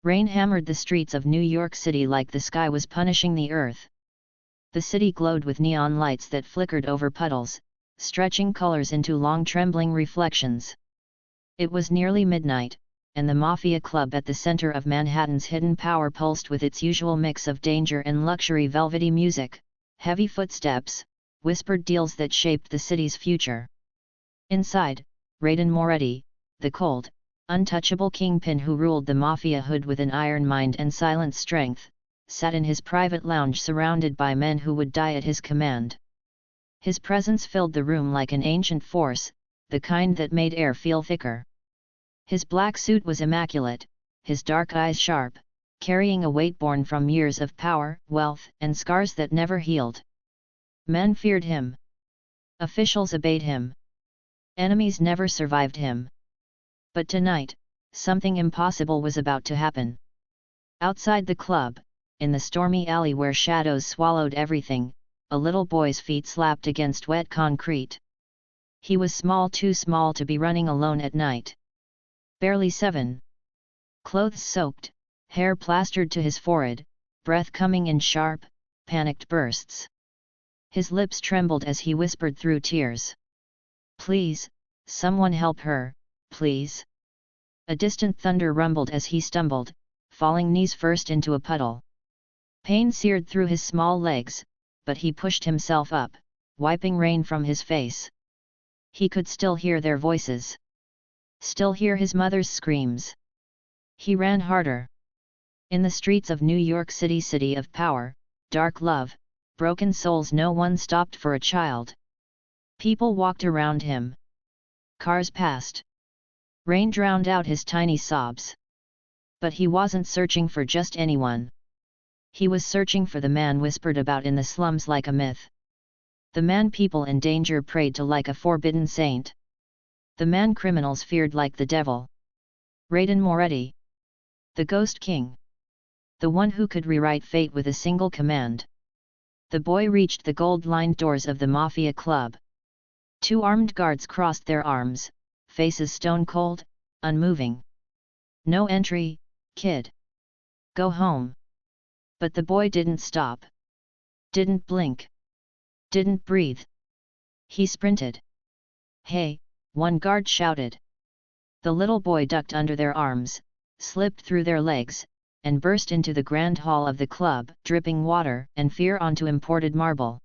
Rain hammered the streets of New York City like the sky was punishing the earth. The city glowed with neon lights that flickered over puddles, stretching colors into long trembling reflections. It was nearly midnight, and the Mafia Club at the center of Manhattan's hidden power pulsed with its usual mix of danger and luxury. Velvety music, heavy footsteps, whispered deals that shaped the city's future. Inside, Raiden Moretti, the cold, untouchable kingpin who ruled the Mafia hood with an iron mind and silent strength, sat in his private lounge surrounded by men who would die at his command. His presence filled the room like an ancient force, the kind that made air feel thicker. His black suit was immaculate, his dark eyes sharp, carrying a weight born from years of power, wealth, and scars that never healed. Men feared him. Officials obeyed him. Enemies never survived him. But tonight, something impossible was about to happen. Outside the club, in the stormy alley where shadows swallowed everything, a little boy's feet slapped against wet concrete. He was small, too small to be running alone at night. Barely 7. Clothes soaked, hair plastered to his forehead, breath coming in sharp, panicked bursts. His lips trembled as he whispered through tears. "Please, someone help her, please." A distant thunder rumbled as he stumbled, falling knees first into a puddle. Pain seared through his small legs, but he pushed himself up, wiping rain from his face. He could still hear their voices. Still hear his mother's screams. He ran harder. In the streets of New York City, city of power, dark love, broken souls, no one stopped for a child. People walked around him. Cars passed. Rain drowned out his tiny sobs. But he wasn't searching for just anyone. He was searching for the man whispered about in the slums like a myth. The man people in danger prayed to like a forbidden saint. The man criminals feared like the devil. Raiden Moretti. The Ghost King. The one who could rewrite fate with a single command. The boy reached the gold-lined doors of the Mafia Club. 2 armed guards crossed their arms, faces stone-cold, unmoving. "No entry, kid. Go home." But the boy didn't stop. Didn't blink. Didn't breathe. He sprinted. "Hey!" one guard shouted. The little boy ducked under their arms, slipped through their legs, and burst into the grand hall of the club, dripping water and fear onto imported marble.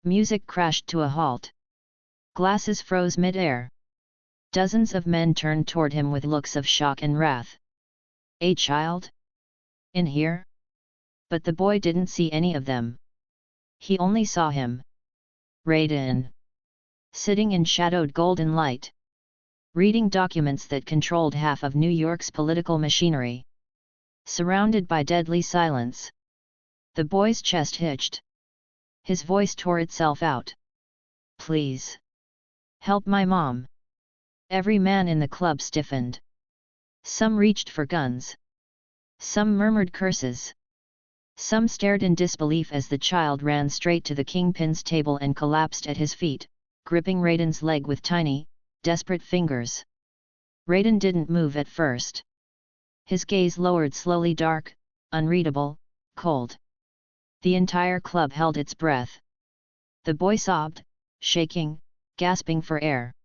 Music crashed to a halt. Glasses froze mid-air. Dozens of men turned toward him with looks of shock and wrath. "A child? In here?" But the boy didn't see any of them. He only saw him. Raiden. Sitting in shadowed golden light. Reading documents that controlled half of New York's political machinery. Surrounded by deadly silence. The boy's chest hitched. His voice tore itself out. "Please. Help my mom." Every man in the club stiffened. Some reached for guns. Some murmured curses. Some stared in disbelief as the child ran straight to the kingpin's table and collapsed at his feet, gripping Raiden's leg with tiny, desperate fingers. Raiden didn't move at first. His gaze lowered slowly, dark, unreadable, cold. The entire club held its breath. The boy sobbed, shaking, gasping for air.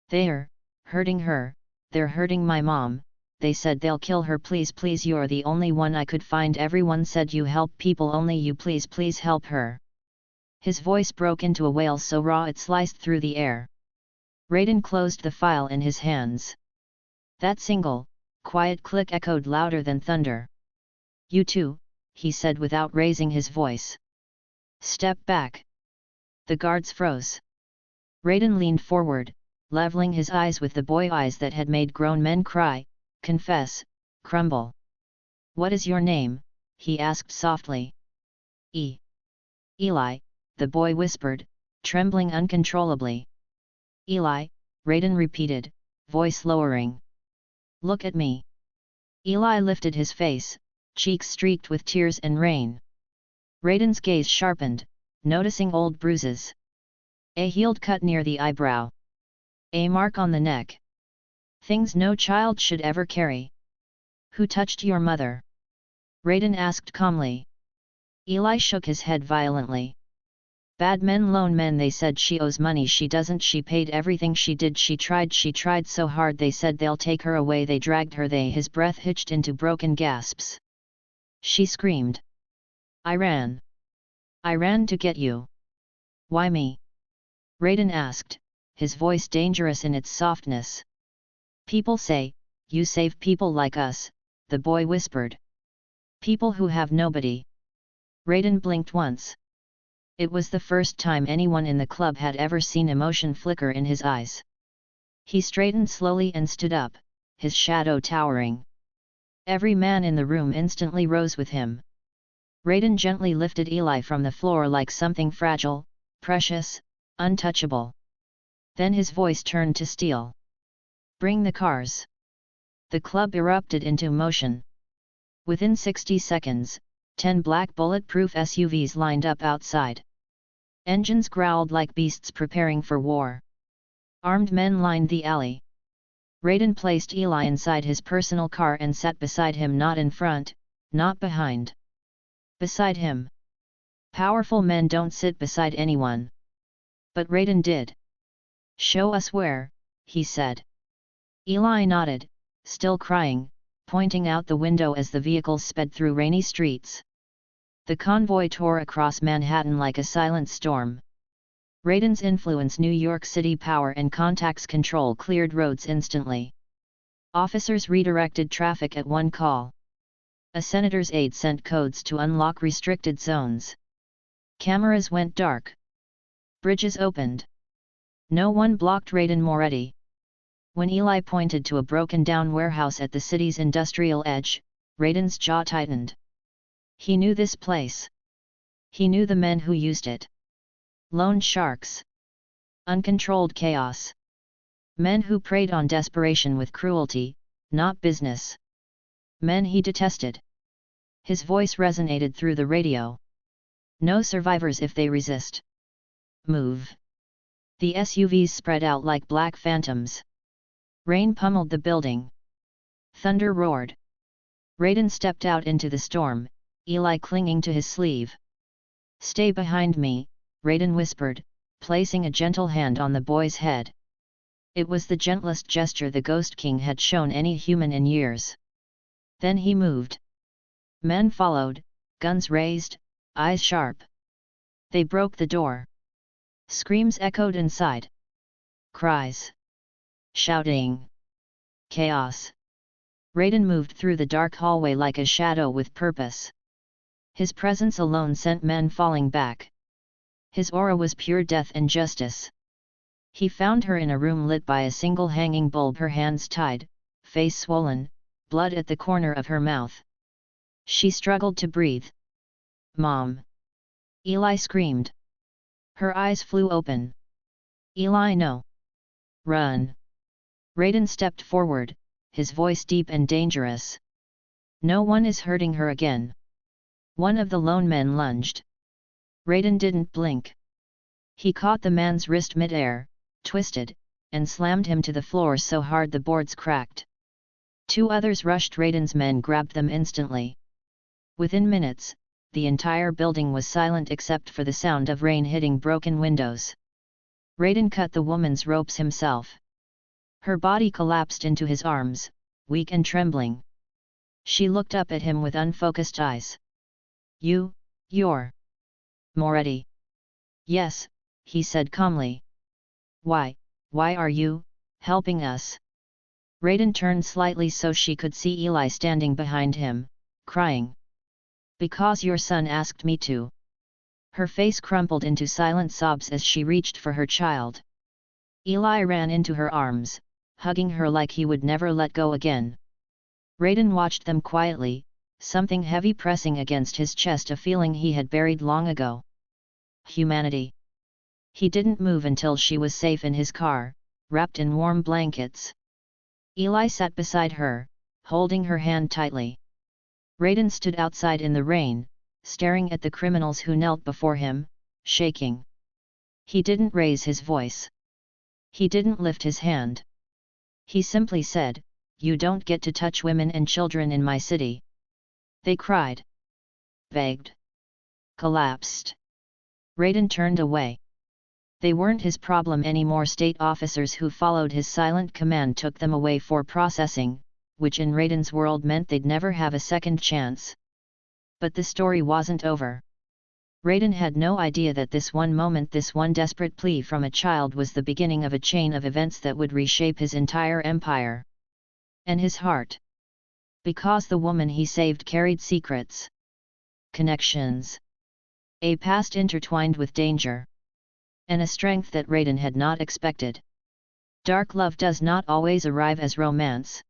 "They're hurting her, they're hurting my mom. They said they'll kill her. Please, please, you're the only one I could find. Everyone said you help people, only you. Please, please help her." His voice broke into a wail so raw it sliced through the air. Raiden closed the file in his hands. That single, quiet click echoed louder than thunder. "You too," he said without raising his voice. "Step back." The guards froze. Raiden leaned forward, leveling his eyes with the boy eyes that had made grown men cry, confess, crumble. "What is your name?" he asked softly. Eli," the boy whispered, trembling uncontrollably. "Eli," Raiden repeated, voice lowering. "Look at me." Eli lifted his face, cheeks streaked with tears and rain. Raiden's gaze sharpened, noticing old bruises. A healed cut near the eyebrow. A mark on the neck. Things no child should ever carry. Who touched your mother? Raiden asked calmly. Eli shook his head violently. Bad men, lone men, they said she owes money, she doesn't, she paid everything she did, she tried so hard, they said they'll take her away, they dragged her, his breath hitched into broken gasps. She screamed. I ran to get you. Why me? Raiden asked, his voice dangerous in its softness. People say, you save people like us, the boy whispered. People who have nobody. Raiden blinked once. It was the first time anyone in the club had ever seen emotion flicker in his eyes. He straightened slowly and stood up, his shadow towering. Every man in the room instantly rose with him. Raiden gently lifted Eli from the floor like something fragile, precious, untouchable. Then his voice turned to steel. Bring the cars. The club erupted into motion. Within 60 seconds, 10 black bulletproof SUVs lined up outside. Engines growled like beasts preparing for war. Armed men lined the alley. Raiden placed Eli inside his personal car and sat beside him, not in front, not behind. Beside him. Powerful men don't sit beside anyone. But Raiden did. Show us where, he said. Eli nodded, still crying, pointing out the window as the vehicles sped through rainy streets. The convoy tore across Manhattan like a silent storm. Raiden's influence, New York City power and contacts control cleared roads instantly. Officers redirected traffic at one call. A senator's aide sent codes to unlock restricted zones. Cameras went dark. Bridges opened. No one blocked Raiden Moretti. When Eli pointed to a broken-down warehouse at the city's industrial edge, Raiden's jaw tightened. He knew this place. He knew the men who used it. Lone sharks. Uncontrolled chaos. Men who preyed on desperation with cruelty, not business. Men he detested. His voice resonated through the radio. No survivors if they resist. Move. The SUVs spread out like black phantoms. Rain pummeled the building. Thunder roared. Raiden stepped out into the storm, Eli clinging to his sleeve. Stay behind me, Raiden whispered, placing a gentle hand on the boy's head. It was the gentlest gesture the Ghost King had shown any human in years. Then he moved. Men followed, guns raised, eyes sharp. They broke the door. Screams echoed inside. Cries. Shouting. Chaos. Raiden moved through the dark hallway like a shadow with purpose. His presence alone sent men falling back. His aura was pure death and justice. He found her in a room lit by a single hanging bulb, her hands tied, face swollen, blood at the corner of her mouth. She struggled to breathe. Mom! Eli screamed. Her eyes flew open. Eli, no! Run! Raiden stepped forward, his voice deep and dangerous. No one is hurting her again. One of the lone men lunged. Raiden didn't blink. He caught the man's wrist mid-air, twisted, and slammed him to the floor so hard the boards cracked. Two others rushed. Raiden's men grabbed them instantly. Within minutes, the entire building was silent except for the sound of rain hitting broken windows. Raiden cut the woman's ropes himself. Her body collapsed into his arms, weak and trembling. She looked up at him with unfocused eyes. You're Moretti. Yes, he said calmly. Why are you helping us? Raiden turned slightly so she could see Eli standing behind him, crying. Because your son asked me to. Her face crumpled into silent sobs as she reached for her child. Eli ran into her arms, hugging her like he would never let go again. Raiden watched them quietly, something heavy pressing against his chest, a feeling he had buried long ago. Humanity. He didn't move until she was safe in his car, wrapped in warm blankets. Eli sat beside her, holding her hand tightly. Raiden stood outside in the rain, staring at the criminals who knelt before him, shaking. He didn't raise his voice. He didn't lift his hand. He simply said, "You don't get to touch women and children in my city." They cried, begged, collapsed. Raiden turned away. They weren't his problem anymore. State officers who followed his silent command took them away for processing, which in Raiden's world meant they'd never have a second chance. But the story wasn't over. Raiden had no idea that this one moment, this one desperate plea from a child, was the beginning of a chain of events that would reshape his entire empire. And his heart. Because the woman he saved carried secrets. Connections. A past intertwined with danger. And a strength that Raiden had not expected. Dark love does not always arrive as romance.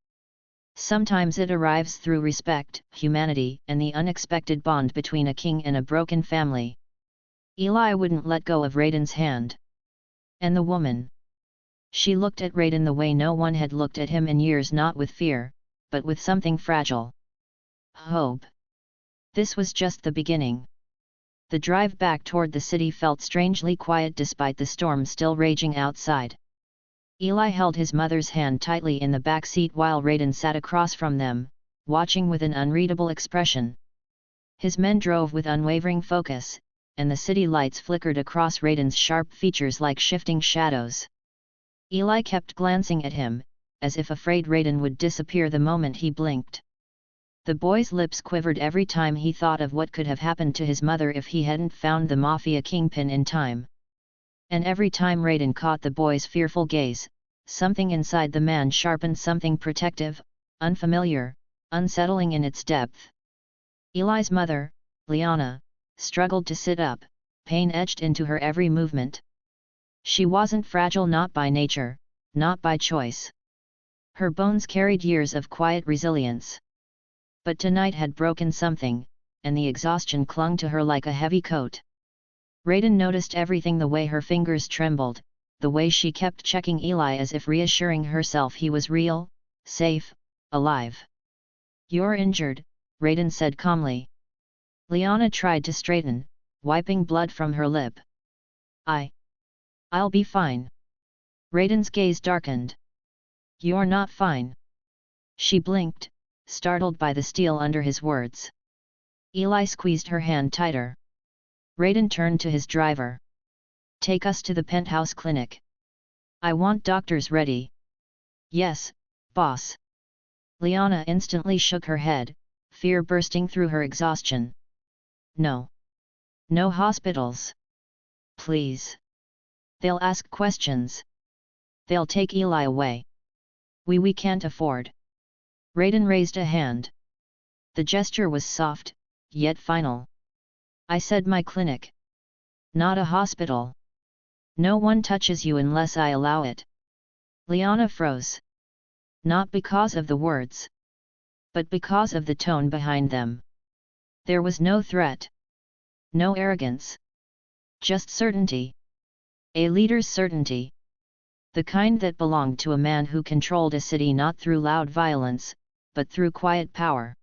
Sometimes it arrives through respect, humanity, and the unexpected bond between a king and a broken family. Eli wouldn't let go of Raiden's hand. And the woman. She looked at Raiden the way no one had looked at him in years, not with fear, but with something fragile. Hope. This was just the beginning. The drive back toward the city felt strangely quiet despite the storm still raging outside. Eli held his mother's hand tightly in the back seat while Raiden sat across from them, watching with an unreadable expression. His men drove with unwavering focus, and the city lights flickered across Raiden's sharp features like shifting shadows. Eli kept glancing at him, as if afraid Raiden would disappear the moment he blinked. The boy's lips quivered every time he thought of what could have happened to his mother if he hadn't found the Mafia Kingpin in time. And every time Raiden caught the boy's fearful gaze, something inside the man sharpened, something protective, unfamiliar, unsettling in its depth. Eli's mother, Liana, struggled to sit up, pain etched into her every movement. She wasn't fragile, not by nature, not by choice. Her bones carried years of quiet resilience. But tonight had broken something, and the exhaustion clung to her like a heavy coat. Raiden noticed everything: the way her fingers trembled, the way she kept checking Eli as if reassuring herself he was real, safe, alive. "You're injured," Raiden said calmly. Liana tried to straighten, wiping blood from her lip. I'll be fine." Raiden's gaze darkened. "You're not fine." She blinked, startled by the steel under his words. Eli squeezed her hand tighter. Raiden turned to his driver. "Take us to the penthouse clinic. I want doctors ready." "Yes, boss." Liana instantly shook her head, fear bursting through her exhaustion. "No. No hospitals. Please. They'll ask questions. They'll take Eli away. We can't afford." Raiden raised a hand. The gesture was soft, yet final. "I said my clinic. Not a hospital. No one touches you unless I allow it." Liana froze. Not because of the words, but because of the tone behind them. There was no threat. No arrogance. Just certainty. A leader's certainty. The kind that belonged to a man who controlled a city not through loud violence, but through quiet power.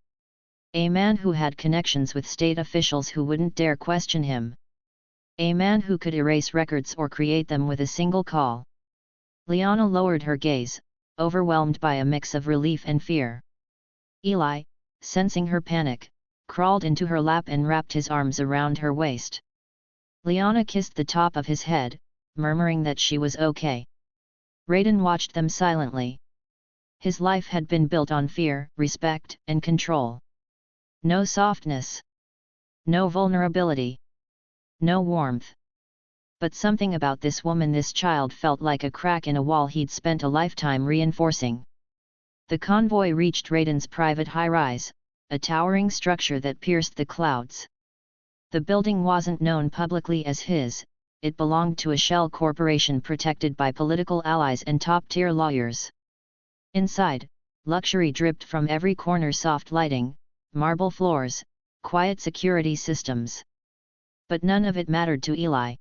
A man who had connections with state officials who wouldn't dare question him. A man who could erase records or create them with a single call. Liana lowered her gaze, overwhelmed by a mix of relief and fear. Eli, sensing her panic, crawled into her lap and wrapped his arms around her waist. Liana kissed the top of his head, murmuring that she was okay. Raiden watched them silently. His life had been built on fear, respect, and control. No softness. No vulnerability. No warmth. But something about this woman, this child, felt like a crack in a wall he'd spent a lifetime reinforcing. The convoy reached Raiden's private high-rise, a towering structure that pierced the clouds. The building wasn't known publicly as his, it belonged to a shell corporation protected by political allies and top-tier lawyers. Inside, luxury dripped from every corner: soft lighting, marble floors, quiet security systems. But none of it mattered to Eli.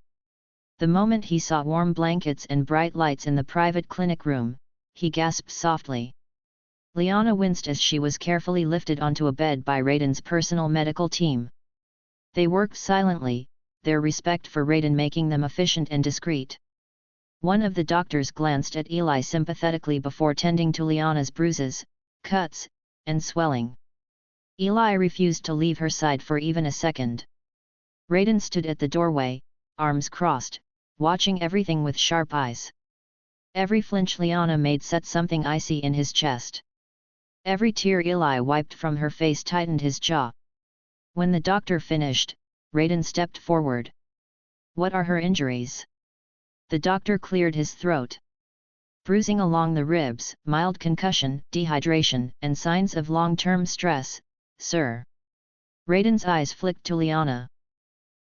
The moment he saw warm blankets and bright lights in the private clinic room, he gasped softly. Liana winced as she was carefully lifted onto a bed by Raiden's personal medical team. They worked silently, their respect for Raiden making them efficient and discreet. One of the doctors glanced at Eli sympathetically before tending to Liana's bruises, cuts, and swelling. Eli refused to leave her side for even a second. Raiden stood at the doorway, arms crossed, watching everything with sharp eyes. Every flinch Liana made set something icy in his chest. Every tear Eli wiped from her face tightened his jaw. When the doctor finished, Raiden stepped forward. "What are her injuries?" The doctor cleared his throat. "Bruising along the ribs, mild concussion, dehydration, and signs of long-term stress, sir." Raiden's eyes flicked to Liana.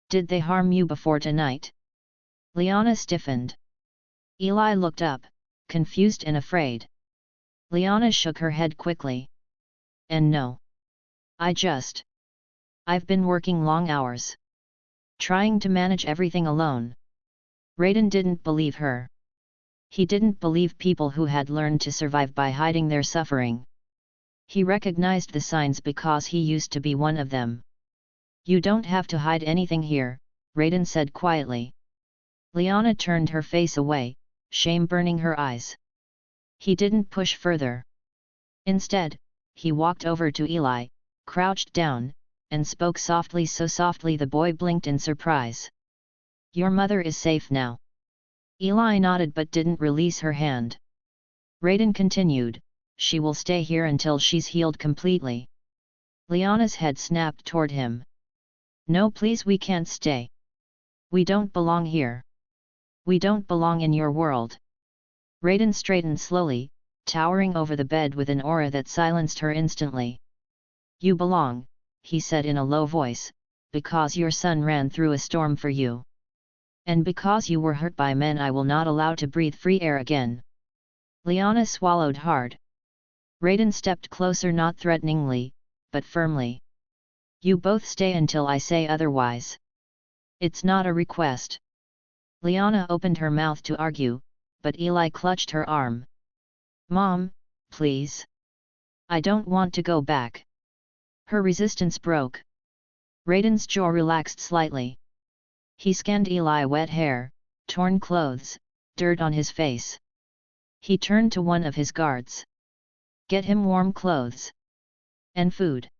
"Did they harm you before tonight?" Liana stiffened. Eli looked up, confused and afraid. Liana shook her head quickly. "And no. I've been working long hours. Trying to manage everything alone." Raiden didn't believe her. He didn't believe people who had learned to survive by hiding their suffering. He recognized the signs because he used to be one of them. "You don't have to hide anything here," Raiden said quietly. Liana turned her face away, shame burning her eyes. He didn't push further. Instead, he walked over to Eli, crouched down, and spoke softly, so softly the boy blinked in surprise. "Your mother is safe now." Eli nodded but didn't release her hand. Raiden continued, "She will stay here until she's healed completely." Liana's head snapped toward him. "No, please, we can't stay. We don't belong here. We don't belong in your world." Raiden straightened slowly, towering over the bed with an aura that silenced her instantly. "You belong," he said in a low voice, "because your son ran through a storm for you. And because you were hurt by men I will not allow to breathe free air again." Liana swallowed hard. Raiden stepped closer, not threateningly, but firmly. "You both stay until I say otherwise. It's not a request." Liana opened her mouth to argue, but Eli clutched her arm. "Mom, please. I don't want to go back." Her resistance broke. Raiden's jaw relaxed slightly. He scanned Eli's wet hair, torn clothes, dirt on his face. He turned to one of his guards. "Get him warm clothes. And food."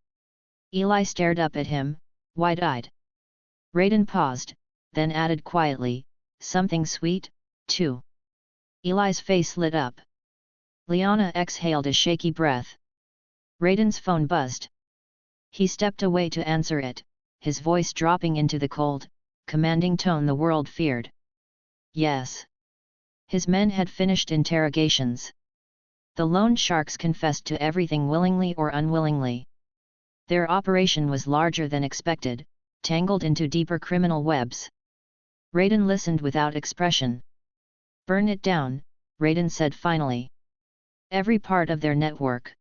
Eli stared up at him, wide-eyed. Raiden paused, then added quietly, "Something sweet, too." Eli's face lit up. Liana exhaled a shaky breath. Raiden's phone buzzed. He stepped away to answer it, his voice dropping into the cold, commanding tone the world feared. "Yes." His men had finished interrogations. The loan sharks confessed to everything willingly or unwillingly. Their operation was larger than expected, tangled into deeper criminal webs. Raiden listened without expression. "Burn it down," Raiden said finally. "Every part of their network.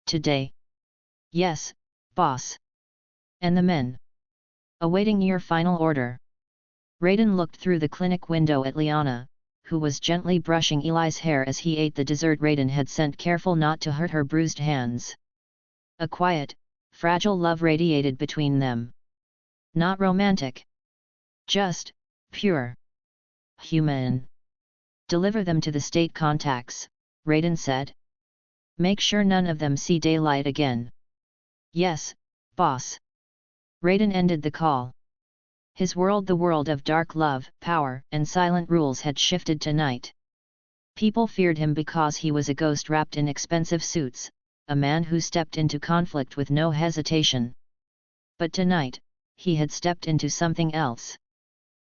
Today." "Yes, boss." "And the men?" "Awaiting your final order." Raiden looked through the clinic window at Liana, who was gently brushing Eli's hair as he ate the dessert Raiden had sent, careful not to hurt her bruised hands. A quiet, fragile love radiated between them. Not romantic. Just pure. Human. "Deliver them to the state contacts," Raiden said. "Make sure none of them see daylight again." "Yes, boss." Raiden ended the call. His world, the world of dark love, power, and silent rules, had shifted tonight. People feared him because he was a ghost wrapped in expensive suits, a man who stepped into conflict with no hesitation. But tonight, he had stepped into something else.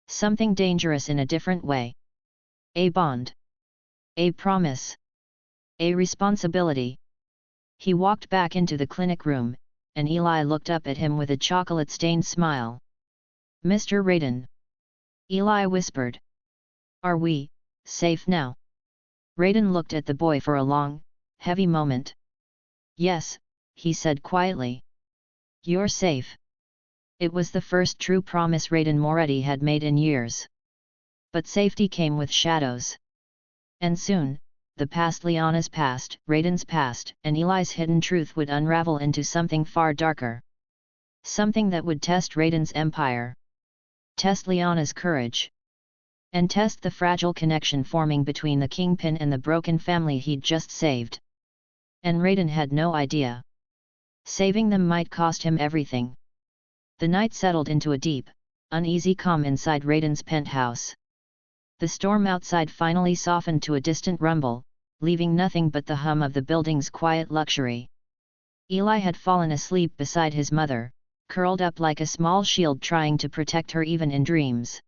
Something dangerous in a different way. A bond. A promise. A responsibility. He walked back into the clinic room, and Eli looked up at him with a chocolate-stained smile. "Mr. Raiden." Eli whispered. "Are we safe now?" Raiden looked at the boy for a long, heavy moment. "Yes," he said quietly. "You're safe." It was the first true promise Raiden Moretti had made in years. But safety came with shadows. And soon, the past, Liana's past, Raiden's past, and Eli's hidden truth would unravel into something far darker. Something that would test Raiden's empire. Test Liana's courage. And test the fragile connection forming between the Kingpin and the broken family he'd just saved. And Raiden had no idea. Saving them might cost him everything. The night settled into a deep, uneasy calm inside Raiden's penthouse. The storm outside finally softened to a distant rumble, leaving nothing but the hum of the building's quiet luxury. Eli had fallen asleep beside his mother, curled up like a small shield trying to protect her even in dreams.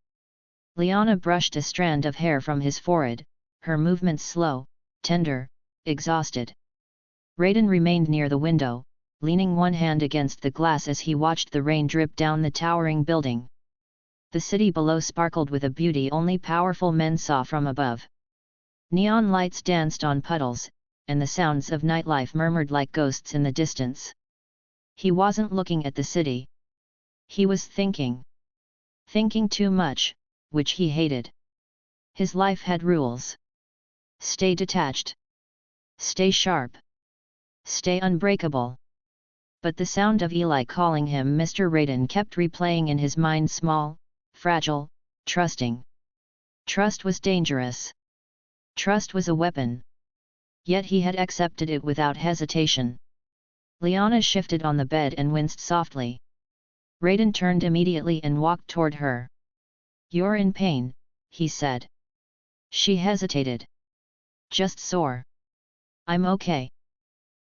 Liana brushed a strand of hair from his forehead, her movements slow, tender, exhausted. Raiden remained near the window, leaning one hand against the glass as he watched the rain drip down the towering building. The city below sparkled with a beauty only powerful men saw from above. Neon lights danced on puddles, and the sounds of nightlife murmured like ghosts in the distance. He wasn't looking at the city. He was thinking. Thinking too much, which he hated. His life had rules. Stay detached. Stay sharp. Stay unbreakable. But the sound of Eli calling him Mr. Raiden kept replaying in his mind, small, fragile, trusting. Trust was dangerous. Trust was a weapon. Yet he had accepted it without hesitation. Liana shifted on the bed and winced softly. Raiden turned immediately and walked toward her. "You're in pain," he said. She hesitated. "Just sore. I'm okay."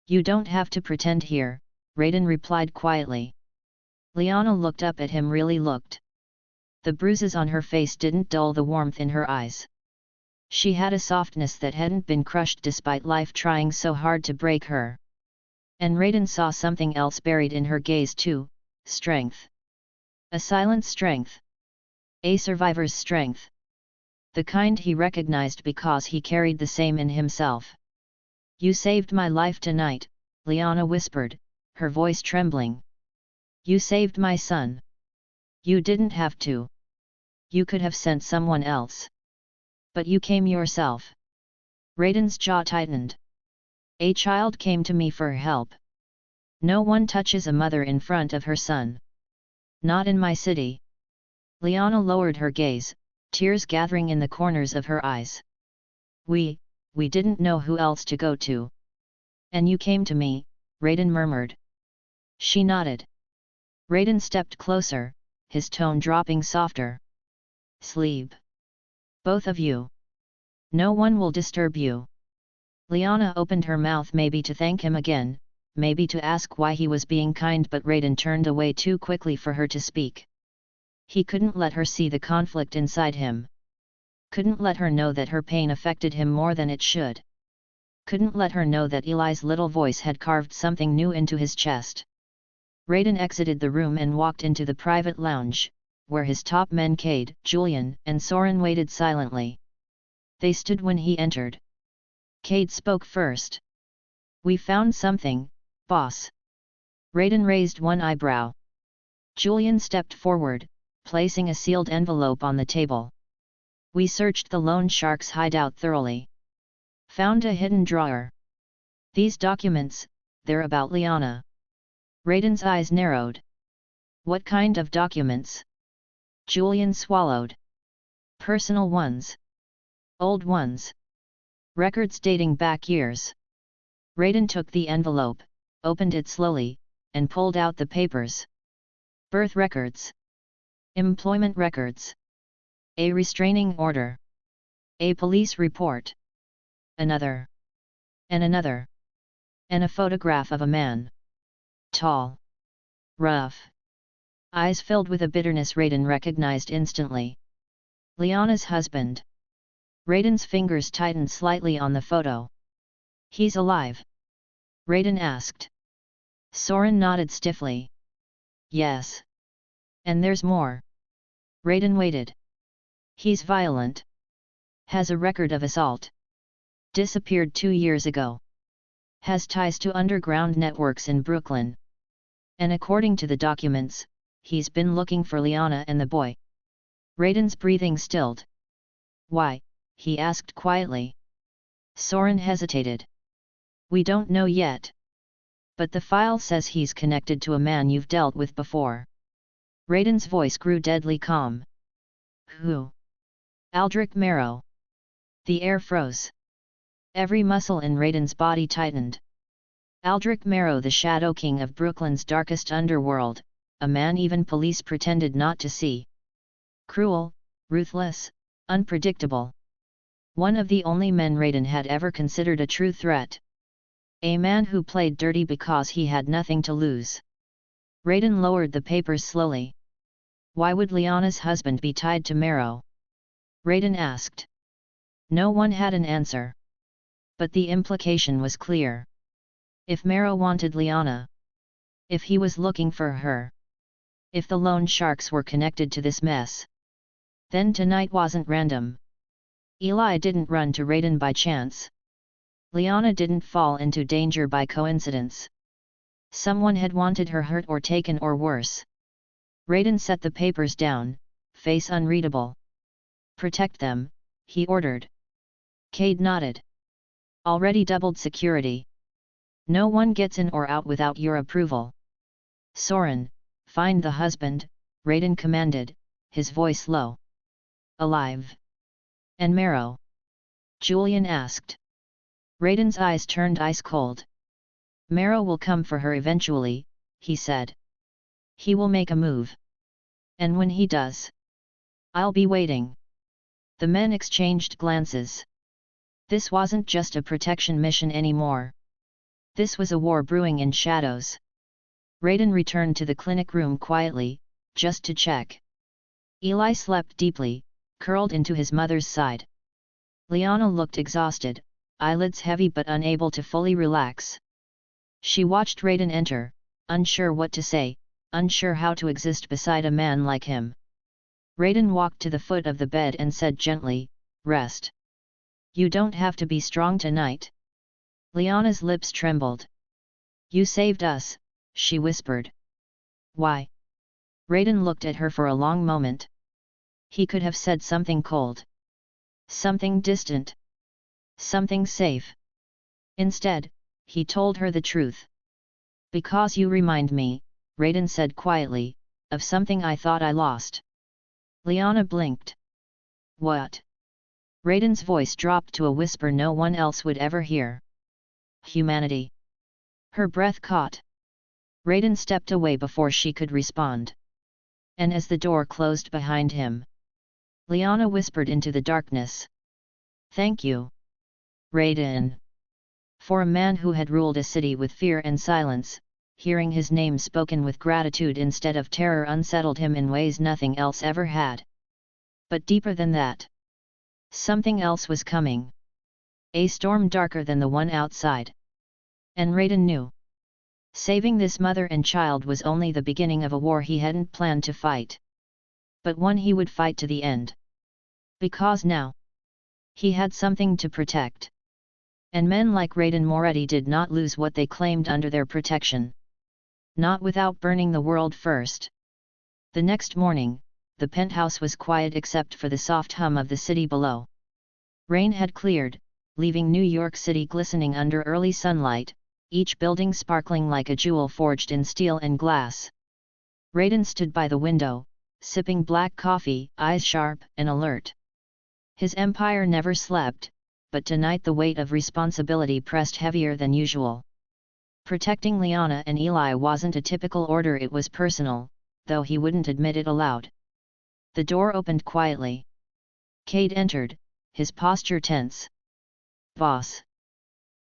"You don't have to pretend here," Raiden replied quietly. Liana looked up at him, really looked. The bruises on her face didn't dull the warmth in her eyes. She had a softness that hadn't been crushed despite life trying so hard to break her. And Raiden saw something else buried in her gaze too: strength. A silent strength. A survivor's strength. The kind he recognized because he carried the same in himself. "You saved my life tonight," Liana whispered, her voice trembling. "You saved my son. You didn't have to. You could have sent someone else. But you came yourself." Raiden's jaw tightened. "A child came to me for help. No one touches a mother in front of her son. Not in my city." Liana lowered her gaze, tears gathering in the corners of her eyes. We didn't know who else to go to. And you came to me," Raiden murmured. She nodded. Raiden stepped closer, his tone dropping softer. "Sleep. Both of you. No one will disturb you." Liana opened her mouth, maybe to thank him again, maybe to ask why he was being kind, but Raiden turned away too quickly for her to speak. He couldn't let her see the conflict inside him. Couldn't let her know that her pain affected him more than it should. Couldn't let her know that Eli's little voice had carved something new into his chest. Raiden exited the room and walked into the private lounge, where his top men Cade, Julian, and Soren waited silently. They stood when he entered. Cade spoke first. "We found something, boss." Raiden raised one eyebrow. Julian stepped forward, placing a sealed envelope on the table. "We searched the loan shark's hideout thoroughly. Found a hidden drawer. These documents, they're about Liana." Raiden's eyes narrowed. "What kind of documents?" Julian swallowed. "Personal ones. Old ones. Records dating back years." Raiden took the envelope, opened it slowly, and pulled out the papers. Birth records. Employment records. A restraining order. A police report. Another. And another. And a photograph of a man. Tall. Rough. Eyes filled with a bitterness Raiden recognized instantly. Liana's husband. Raiden's fingers tightened slightly on the photo. "He's alive?" Raiden asked. Soren nodded stiffly. "Yes. And there's more." Raiden waited. "He's violent. Has a record of assault. Disappeared 2 years ago. Has ties to underground networks in Brooklyn. And according to the documents, he's been looking for Liana and the boy." Raiden's breathing stilled. "Why?" he asked quietly. Soren hesitated. "We don't know yet. But the file says he's connected to a man you've dealt with before." Raiden's voice grew deadly calm. "Who?" "Aldrich Marrow." The air froze. Every muscle in Raiden's body tightened. Aldrich Merrow, the Shadow King of Brooklyn's darkest underworld, a man even police pretended not to see. Cruel, ruthless, unpredictable. One of the only men Raiden had ever considered a true threat. A man who played dirty because he had nothing to lose. Raiden lowered the papers slowly. Why would Liana's husband be tied to Merrow? Raiden asked. No one had an answer. But the implication was clear. If Merrow wanted Liana. If he was looking for her. If the loan sharks were connected to this mess. Then tonight wasn't random. Eli didn't run to Raiden by chance. Liana didn't fall into danger by coincidence. Someone had wanted her hurt or taken or worse. Raiden set the papers down, face unreadable. Protect them, he ordered. Cade nodded. Already doubled security. No one gets in or out without your approval. Soren, find the husband, Raiden commanded, his voice low. Alive. And Merrow? Julian asked. Raiden's eyes turned ice cold. Merrow will come for her eventually, he said. He will make a move. And when he does, I'll be waiting. The men exchanged glances. This wasn't just a protection mission anymore. This was a war brewing in shadows. Raiden returned to the clinic room quietly, just to check. Eli slept deeply, curled into his mother's side. Liana looked exhausted, eyelids heavy but unable to fully relax. She watched Raiden enter, unsure what to say, unsure how to exist beside a man like him. Raiden walked to the foot of the bed and said gently, "Rest. You don't have to be strong tonight." Liana's lips trembled. "You saved us," she whispered. "Why?" Raiden looked at her for a long moment. He could have said something cold. Something distant. Something safe. Instead, he told her the truth. "Because you remind me," Raiden said quietly, "of something I thought I lost." Liana blinked. "What?" Raiden's voice dropped to a whisper no one else would ever hear. "Humanity." Her breath caught. Raiden stepped away before she could respond. And as the door closed behind him, Liana whispered into the darkness. "Thank you, Raiden." For a man who had ruled a city with fear and silence, hearing his name spoken with gratitude instead of terror unsettled him in ways nothing else ever had. But deeper than that, something else was coming. A storm darker than the one outside. And Raiden knew. Saving this mother and child was only the beginning of a war he hadn't planned to fight. But one he would fight to the end. Because now, he had something to protect. And men like Raiden Moretti did not lose what they claimed under their protection. Not without burning the world first. The next morning, the penthouse was quiet except for the soft hum of the city below. Rain had cleared, leaving New York City glistening under early sunlight, each building sparkling like a jewel forged in steel and glass. Raiden stood by the window, sipping black coffee, eyes sharp and alert. His empire never slept, but tonight the weight of responsibility pressed heavier than usual. Protecting Liana and Eli wasn't a typical order, it was personal, though he wouldn't admit it aloud. The door opened quietly. Cade entered, his posture tense. "Boss."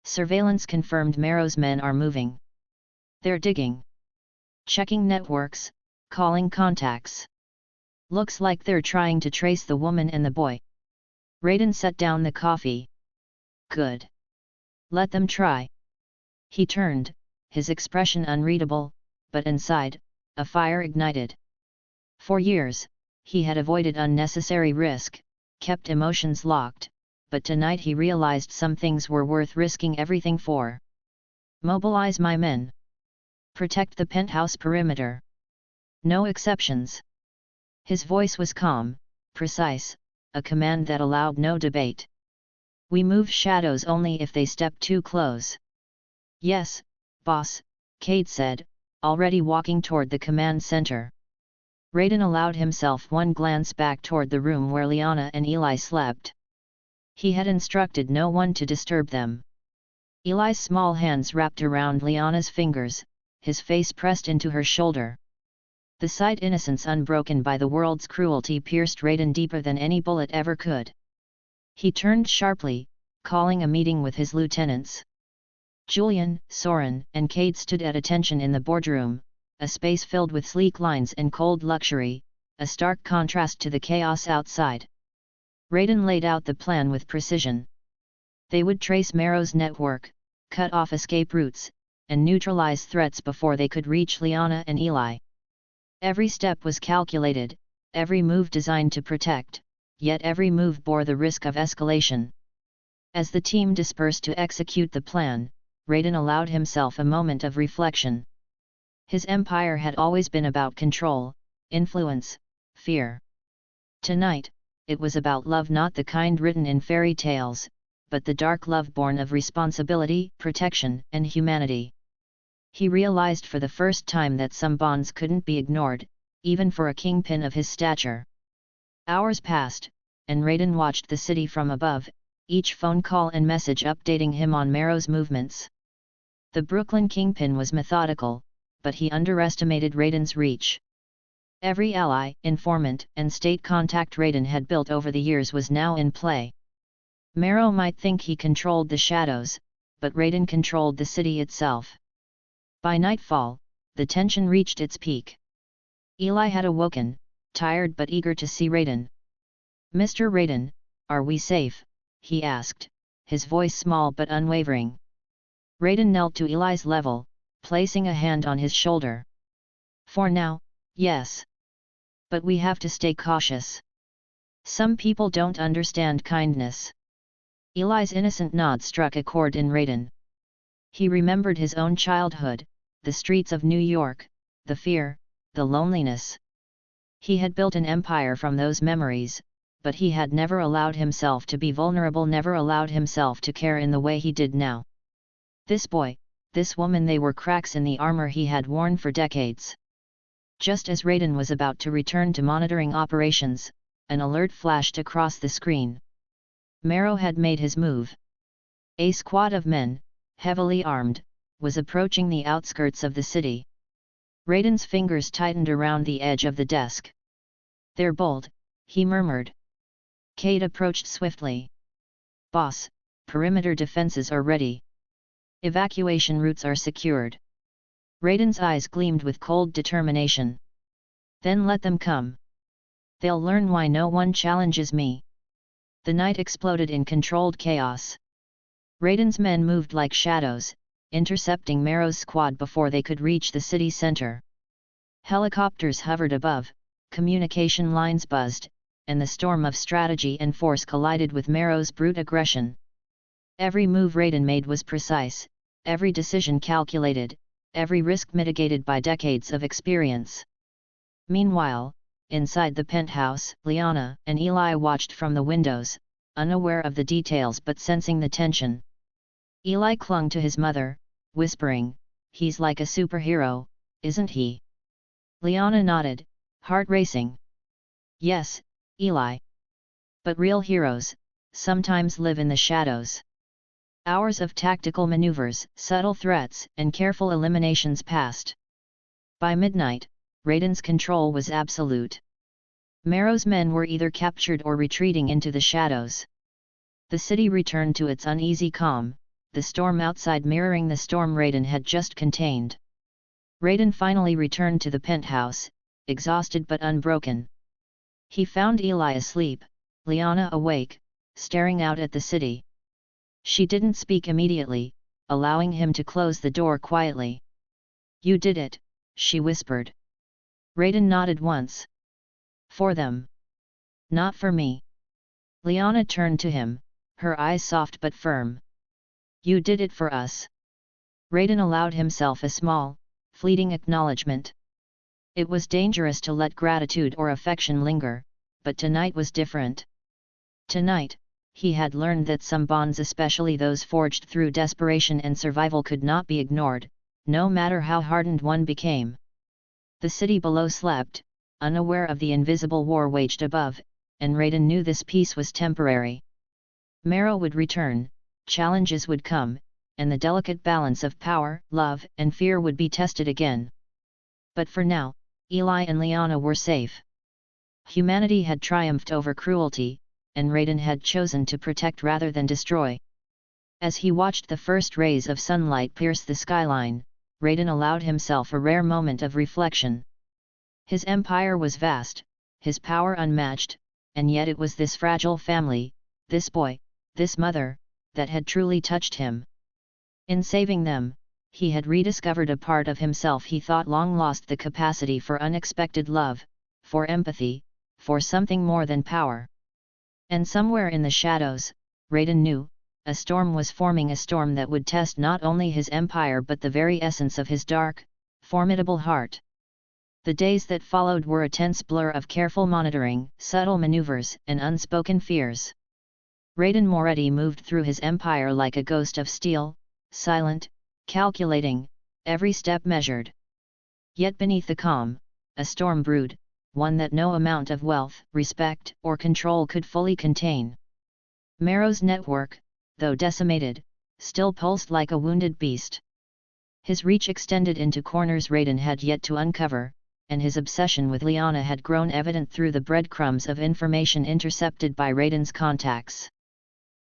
"Surveillance confirmed Merrow's men are moving. They're digging. Checking networks, calling contacts. Looks like they're trying to trace the woman and the boy." Raiden set down the coffee. "Good. Let them try." He turned, his expression unreadable, but inside, a fire ignited. For years, he had avoided unnecessary risk, kept emotions locked, but tonight he realized some things were worth risking everything for. "Mobilize my men. Protect the penthouse perimeter. No exceptions." His voice was calm, precise, a command that allowed no debate. "We move shadows only if they step too close." "Yes, boss," Cade said, already walking toward the command center. Raiden allowed himself one glance back toward the room where Liana and Eli slept. He had instructed no one to disturb them. Eli's small hands wrapped around Liana's fingers, his face pressed into her shoulder. The sight, innocence unbroken by the world's cruelty, pierced Raiden deeper than any bullet ever could. He turned sharply, calling a meeting with his lieutenants. Julian, Soren, and Cade stood at attention in the boardroom, a space filled with sleek lines and cold luxury, a stark contrast to the chaos outside. Raiden laid out the plan with precision. They would trace Marrow's network, cut off escape routes, and neutralize threats before they could reach Liana and Eli. Every step was calculated, every move designed to protect, yet every move bore the risk of escalation. As the team dispersed to execute the plan, Raiden allowed himself a moment of reflection. His empire had always been about control, influence, fear. Tonight, it was about love, not the kind written in fairy tales, but the dark love born of responsibility, protection, and humanity. He realized for the first time that some bonds couldn't be ignored, even for a kingpin of his stature. Hours passed, and Raiden watched the city from above, each phone call and message updating him on Marrow's movements. The Brooklyn kingpin was methodical, but he underestimated Raiden's reach. Every ally, informant, and state contact Raiden had built over the years was now in play. Marrow might think he controlled the shadows, but Raiden controlled the city itself. By nightfall, the tension reached its peak. Eli had awoken, tired but eager to see Raiden. "Mr. Raiden, are we safe?" he asked, his voice small but unwavering. Raiden knelt to Eli's level, placing a hand on his shoulder. "For now, yes. But we have to stay cautious. Some people don't understand kindness." Eli's innocent nod struck a chord in Raiden. He remembered his own childhood, the streets of New York, the fear, the loneliness. He had built an empire from those memories, but he had never allowed himself to be vulnerable, never allowed himself to care in the way he did now. This boy, this woman, they were cracks in the armor he had worn for decades. Just as Raiden was about to return to monitoring operations, an alert flashed across the screen. Marrow had made his move. A squad of men, heavily armed, was approaching the outskirts of the city. Raiden's fingers tightened around the edge of the desk. "They're bold," he murmured. Cade approached swiftly. "Boss, perimeter defenses are ready. Evacuation routes are secured." Raiden's eyes gleamed with cold determination. "Then let them come. They'll learn why no one challenges me." The night exploded in controlled chaos. Raiden's men moved like shadows, intercepting Marrow's squad before they could reach the city center. Helicopters hovered above, communication lines buzzed, and the storm of strategy and force collided with Marrow's brute aggression. Every move Raiden made was precise, every decision calculated, every risk mitigated by decades of experience. Meanwhile, inside the penthouse, Liana and Eli watched from the windows, unaware of the details but sensing the tension. Eli clung to his mother, whispering, "He's like a superhero, isn't he?" Liana nodded, heart racing. "Yes, Eli. But real heroes sometimes live in the shadows." Hours of tactical maneuvers, subtle threats, and careful eliminations passed. By midnight, Raiden's control was absolute. Marrow's men were either captured or retreating into the shadows. The city returned to its uneasy calm, the storm outside mirroring the storm Raiden had just contained. Raiden finally returned to the penthouse, exhausted but unbroken. He found Eli asleep, Liana awake, staring out at the city. She didn't speak immediately, allowing him to close the door quietly. "You did it," she whispered. Raiden nodded once. "For them. Not for me." Liana turned to him, her eyes soft but firm. "You did it for us." Raiden allowed himself a small, fleeting acknowledgement. It was dangerous to let gratitude or affection linger, but tonight was different. Tonight, he had learned that some bonds, especially those forged through desperation and survival, could not be ignored, no matter how hardened one became. The city below slept, unaware of the invisible war waged above, and Raiden knew this peace was temporary. Marrow would return, challenges would come, and the delicate balance of power, love, and fear would be tested again. But for now, Eli and Liana were safe. Humanity had triumphed over cruelty, and Raiden had chosen to protect rather than destroy. As he watched the first rays of sunlight pierce the skyline, Raiden allowed himself a rare moment of reflection. His empire was vast, his power unmatched, and yet it was this fragile family, this boy, this mother, that had truly touched him. In saving them, he had rediscovered a part of himself he thought long lost: the capacity for unexpected love, for empathy, for something more than power. And somewhere in the shadows, Raiden knew, a storm was forming, a storm that would test not only his empire but the very essence of his dark, formidable heart. The days that followed were a tense blur of careful monitoring, subtle maneuvers, and unspoken fears. Raiden Moretti moved through his empire like a ghost of steel, silent, calculating, every step measured. Yet beneath the calm, a storm brewed, one that no amount of wealth, respect, or control could fully contain. Mero's network, though decimated, still pulsed like a wounded beast. His reach extended into corners Raiden had yet to uncover, and his obsession with Liana had grown evident through the breadcrumbs of information intercepted by Raiden's contacts.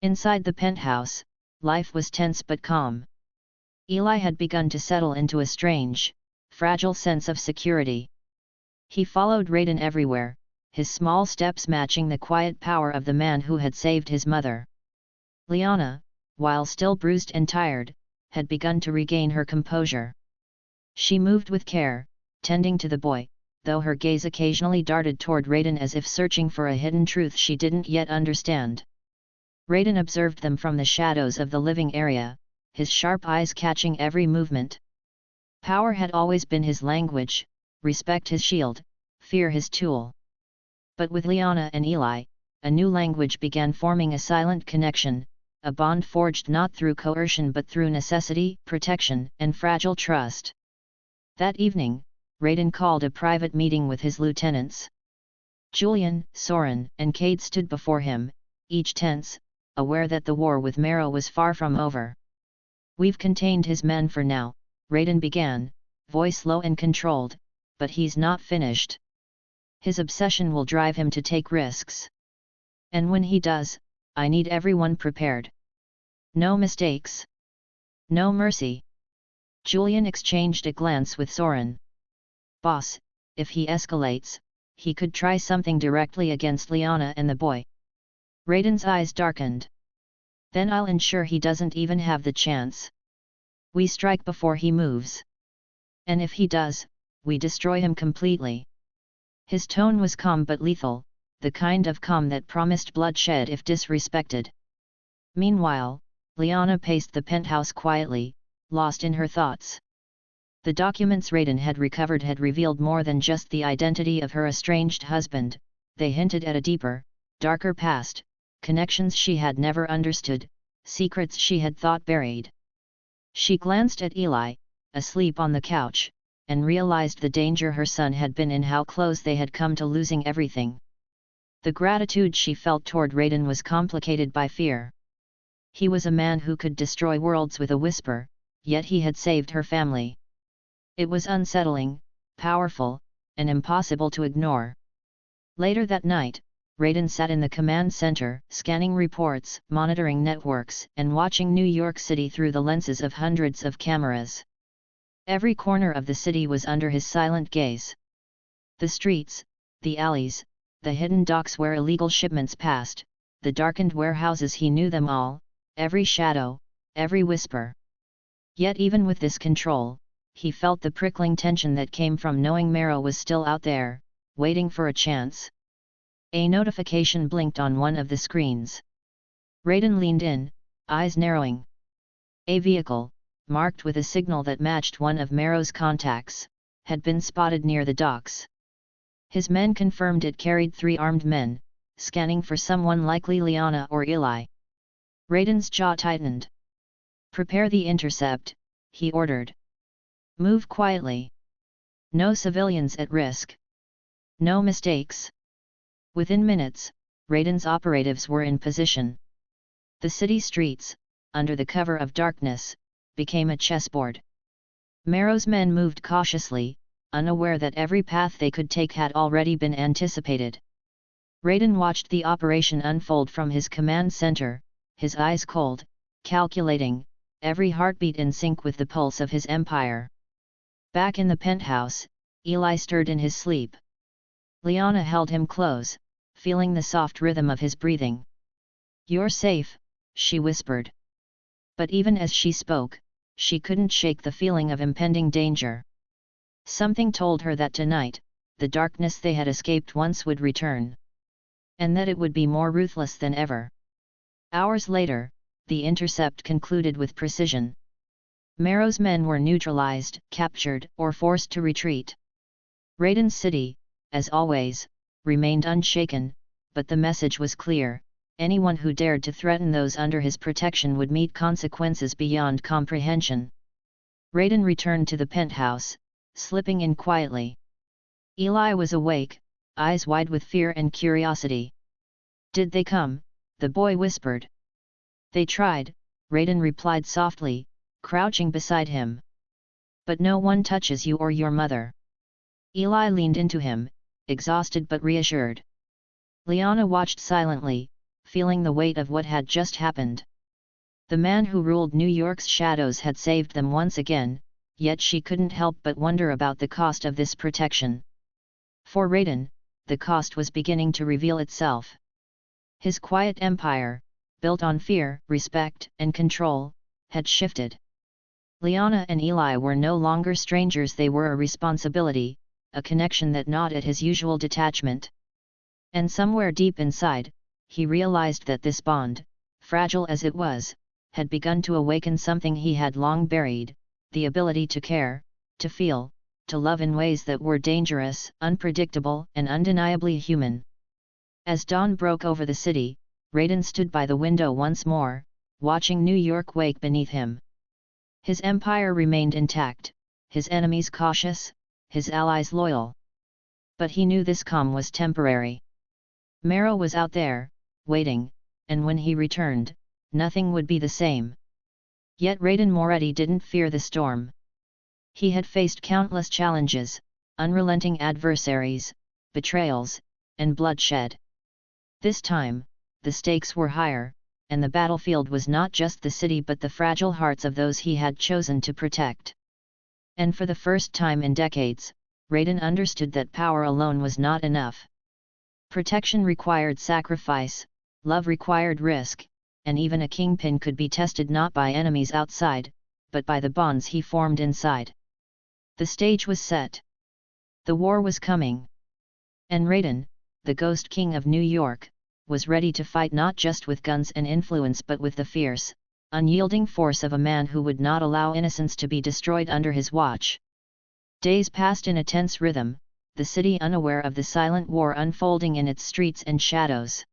Inside the penthouse, life was tense but calm. Eli had begun to settle into a strange, fragile sense of security. He followed Raiden everywhere, his small steps matching the quiet power of the man who had saved his mother. Liana, while still bruised and tired, had begun to regain her composure. She moved with care, tending to the boy, though her gaze occasionally darted toward Raiden as if searching for a hidden truth she didn't yet understand. Raiden observed them from the shadows of the living area, his sharp eyes catching every movement. Power had always been his language, respect his shield, fear his tool. But with Liana and Eli, a new language began forming: a silent connection, a bond forged not through coercion but through necessity, protection, and fragile trust. That evening, Raiden called a private meeting with his lieutenants. Julian, Soren, and Cade stood before him, each tense, aware that the war with Mero was far from over. "We've contained his men for now," Raiden began, voice low and controlled, "but he's not finished. His obsession will drive him to take risks. And when he does, I need everyone prepared. No mistakes. No mercy." Julian exchanged a glance with Soren. "Boss, if he escalates, he could try something directly against Liana and the boy." Raiden's eyes darkened. "Then I'll ensure he doesn't even have the chance. We strike before he moves. And if he does, we destroy him completely." His tone was calm but lethal, the kind of calm that promised bloodshed if disrespected. Meanwhile, Liana paced the penthouse quietly, lost in her thoughts. The documents Raiden had recovered had revealed more than just the identity of her estranged husband. They hinted at a deeper, darker past, connections she had never understood, secrets she had thought buried. She glanced at Eli, asleep on the couch, and realized the danger her son had been in, how close they had come to losing everything. The gratitude she felt toward Raiden was complicated by fear. He was a man who could destroy worlds with a whisper, yet he had saved her family. It was unsettling, powerful, and impossible to ignore. Later that night, Raiden sat in the command center, scanning reports, monitoring networks, and watching New York City through the lenses of hundreds of cameras. Every corner of the city was under his silent gaze. The streets, the alleys, the hidden docks where illegal shipments passed, the darkened warehouses, he knew them all, every shadow, every whisper. Yet even with this control, he felt the prickling tension that came from knowing Mero was still out there, waiting for a chance. A notification blinked on one of the screens. Raiden leaned in, eyes narrowing. A vehicle, marked with a signal that matched one of Mero's contacts, had been spotted near the docks. His men confirmed it carried 3 armed men, scanning for someone likely Liana or Eli. Raiden's jaw tightened. "Prepare the intercept," he ordered. "Move quietly. No civilians at risk. No mistakes." Within minutes, Raiden's operatives were in position. The city streets, under the cover of darkness, became a chessboard. Marrow's men moved cautiously, unaware that every path they could take had already been anticipated. Raiden watched the operation unfold from his command center, his eyes cold, calculating, every heartbeat in sync with the pulse of his empire. Back in the penthouse, Eli stirred in his sleep. Liana held him close, feeling the soft rhythm of his breathing. "You're safe," she whispered. But even as she spoke, she couldn't shake the feeling of impending danger. Something told her that tonight, the darkness they had escaped once would return. And that it would be more ruthless than ever. Hours later, the intercept concluded with precision. Marrow's men were neutralized, captured, or forced to retreat. Raiden's city, as always, remained unshaken, but the message was clear: anyone who dared to threaten those under his protection would meet consequences beyond comprehension. Raiden returned to the penthouse, slipping in quietly. Eli was awake, eyes wide with fear and curiosity. "Did they come?" the boy whispered. "They tried," Raiden replied softly, crouching beside him. "But no one touches you or your mother." Eli leaned into him, exhausted but reassured. Liana watched silently, feeling the weight of what had just happened. The man who ruled New York's shadows had saved them once again, yet she couldn't help but wonder about the cost of this protection. For Raiden, the cost was beginning to reveal itself. His quiet empire, built on fear, respect, and control, had shifted. Liana and Eli were no longer strangers, they were a responsibility, a connection that gnawed at his usual detachment. And somewhere deep inside, he realized that this bond, fragile as it was, had begun to awaken something he had long buried: the ability to care, to feel, to love in ways that were dangerous, unpredictable, and undeniably human. As dawn broke over the city, Raiden stood by the window once more, watching New York wake beneath him. His empire remained intact, his enemies cautious, his allies loyal. But he knew this calm was temporary. Marrow was out there, waiting, and when he returned, nothing would be the same. Yet Raiden Moretti didn't fear the storm. He had faced countless challenges, unrelenting adversaries, betrayals, and bloodshed. This time, the stakes were higher, and the battlefield was not just the city but the fragile hearts of those he had chosen to protect. And for the first time in decades, Raiden understood that power alone was not enough. Protection required sacrifice, love required risk, and even a kingpin could be tested not by enemies outside, but by the bonds he formed inside. The stage was set. The war was coming. And Raiden, the Ghost King of New York, was ready to fight not just with guns and influence but with the fierce, unyielding force of a man who would not allow innocence to be destroyed under his watch. Days passed in a tense rhythm, the city unaware of the silent war unfolding in its streets and shadows.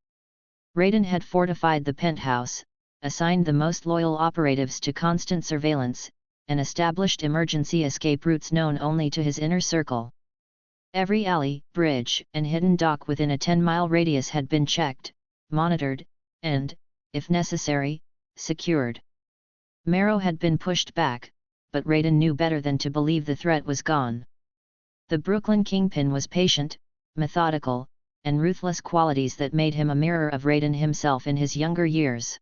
Raiden had fortified the penthouse, assigned the most loyal operatives to constant surveillance, and established emergency escape routes known only to his inner circle. Every alley, bridge, and hidden dock within a 10-mile radius had been checked, monitored, and, if necessary, secured. Marrow had been pushed back, but Raiden knew better than to believe the threat was gone. The Brooklyn Kingpin was patient, methodical, and ruthless, qualities that made him a mirror of Raiden himself in his younger years.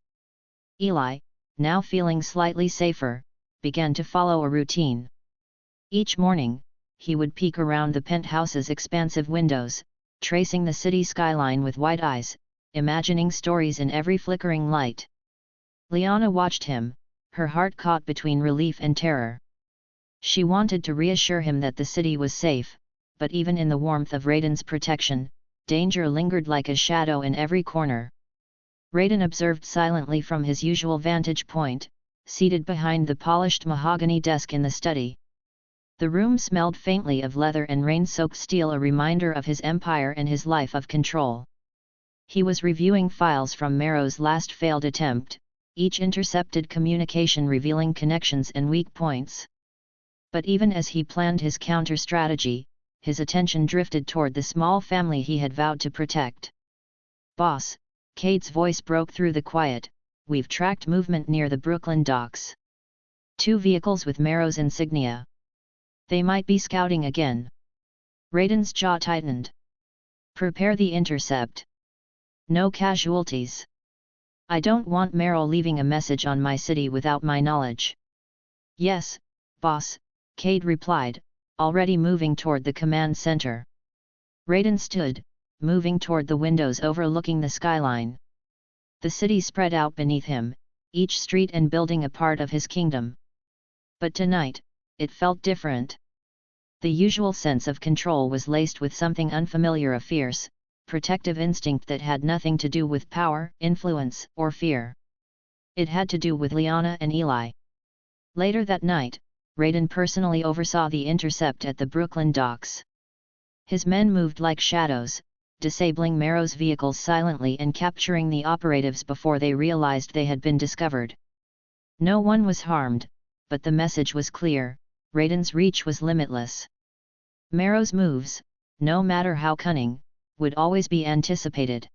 Eli, now feeling slightly safer, began to follow a routine. Each morning, he would peek around the penthouse's expansive windows, tracing the city skyline with wide eyes, imagining stories in every flickering light. Liana watched him, her heart caught between relief and terror. She wanted to reassure him that the city was safe, but even in the warmth of Raiden's protection, danger lingered like a shadow in every corner. Raiden observed silently from his usual vantage point, seated behind the polished mahogany desk in the study. The room smelled faintly of leather and rain-soaked steel, a reminder of his empire and his life of control. He was reviewing files from Marrow's last failed attempt, each intercepted communication revealing connections and weak points. But even as he planned his counter-strategy, his attention drifted toward the small family he had vowed to protect. "Boss," Kate's voice broke through the quiet, we've tracked movement near the Brooklyn docks. 2 vehicles with Merrow's insignia. They might be scouting again. Raiden's jaw tightened. Prepare the intercept. No casualties. I don't want Merrow leaving a message on my city without my knowledge. Yes, boss, Cade replied, already moving toward the command center. Raiden stood, moving toward the windows overlooking the skyline. The city spread out beneath him, each street and building a part of his kingdom. But tonight, it felt different. The usual sense of control was laced with something unfamiliar, a fierce, protective instinct that had nothing to do with power, influence, or fear. It had to do with Liana and Eli. Later that night, Raiden personally oversaw the intercept at the Brooklyn docks. His men moved like shadows, disabling Merrow's vehicles silently and capturing the operatives before they realized they had been discovered. No one was harmed, but the message was clear: Raiden's reach was limitless. Merrow's moves, no matter how cunning, would always be anticipated.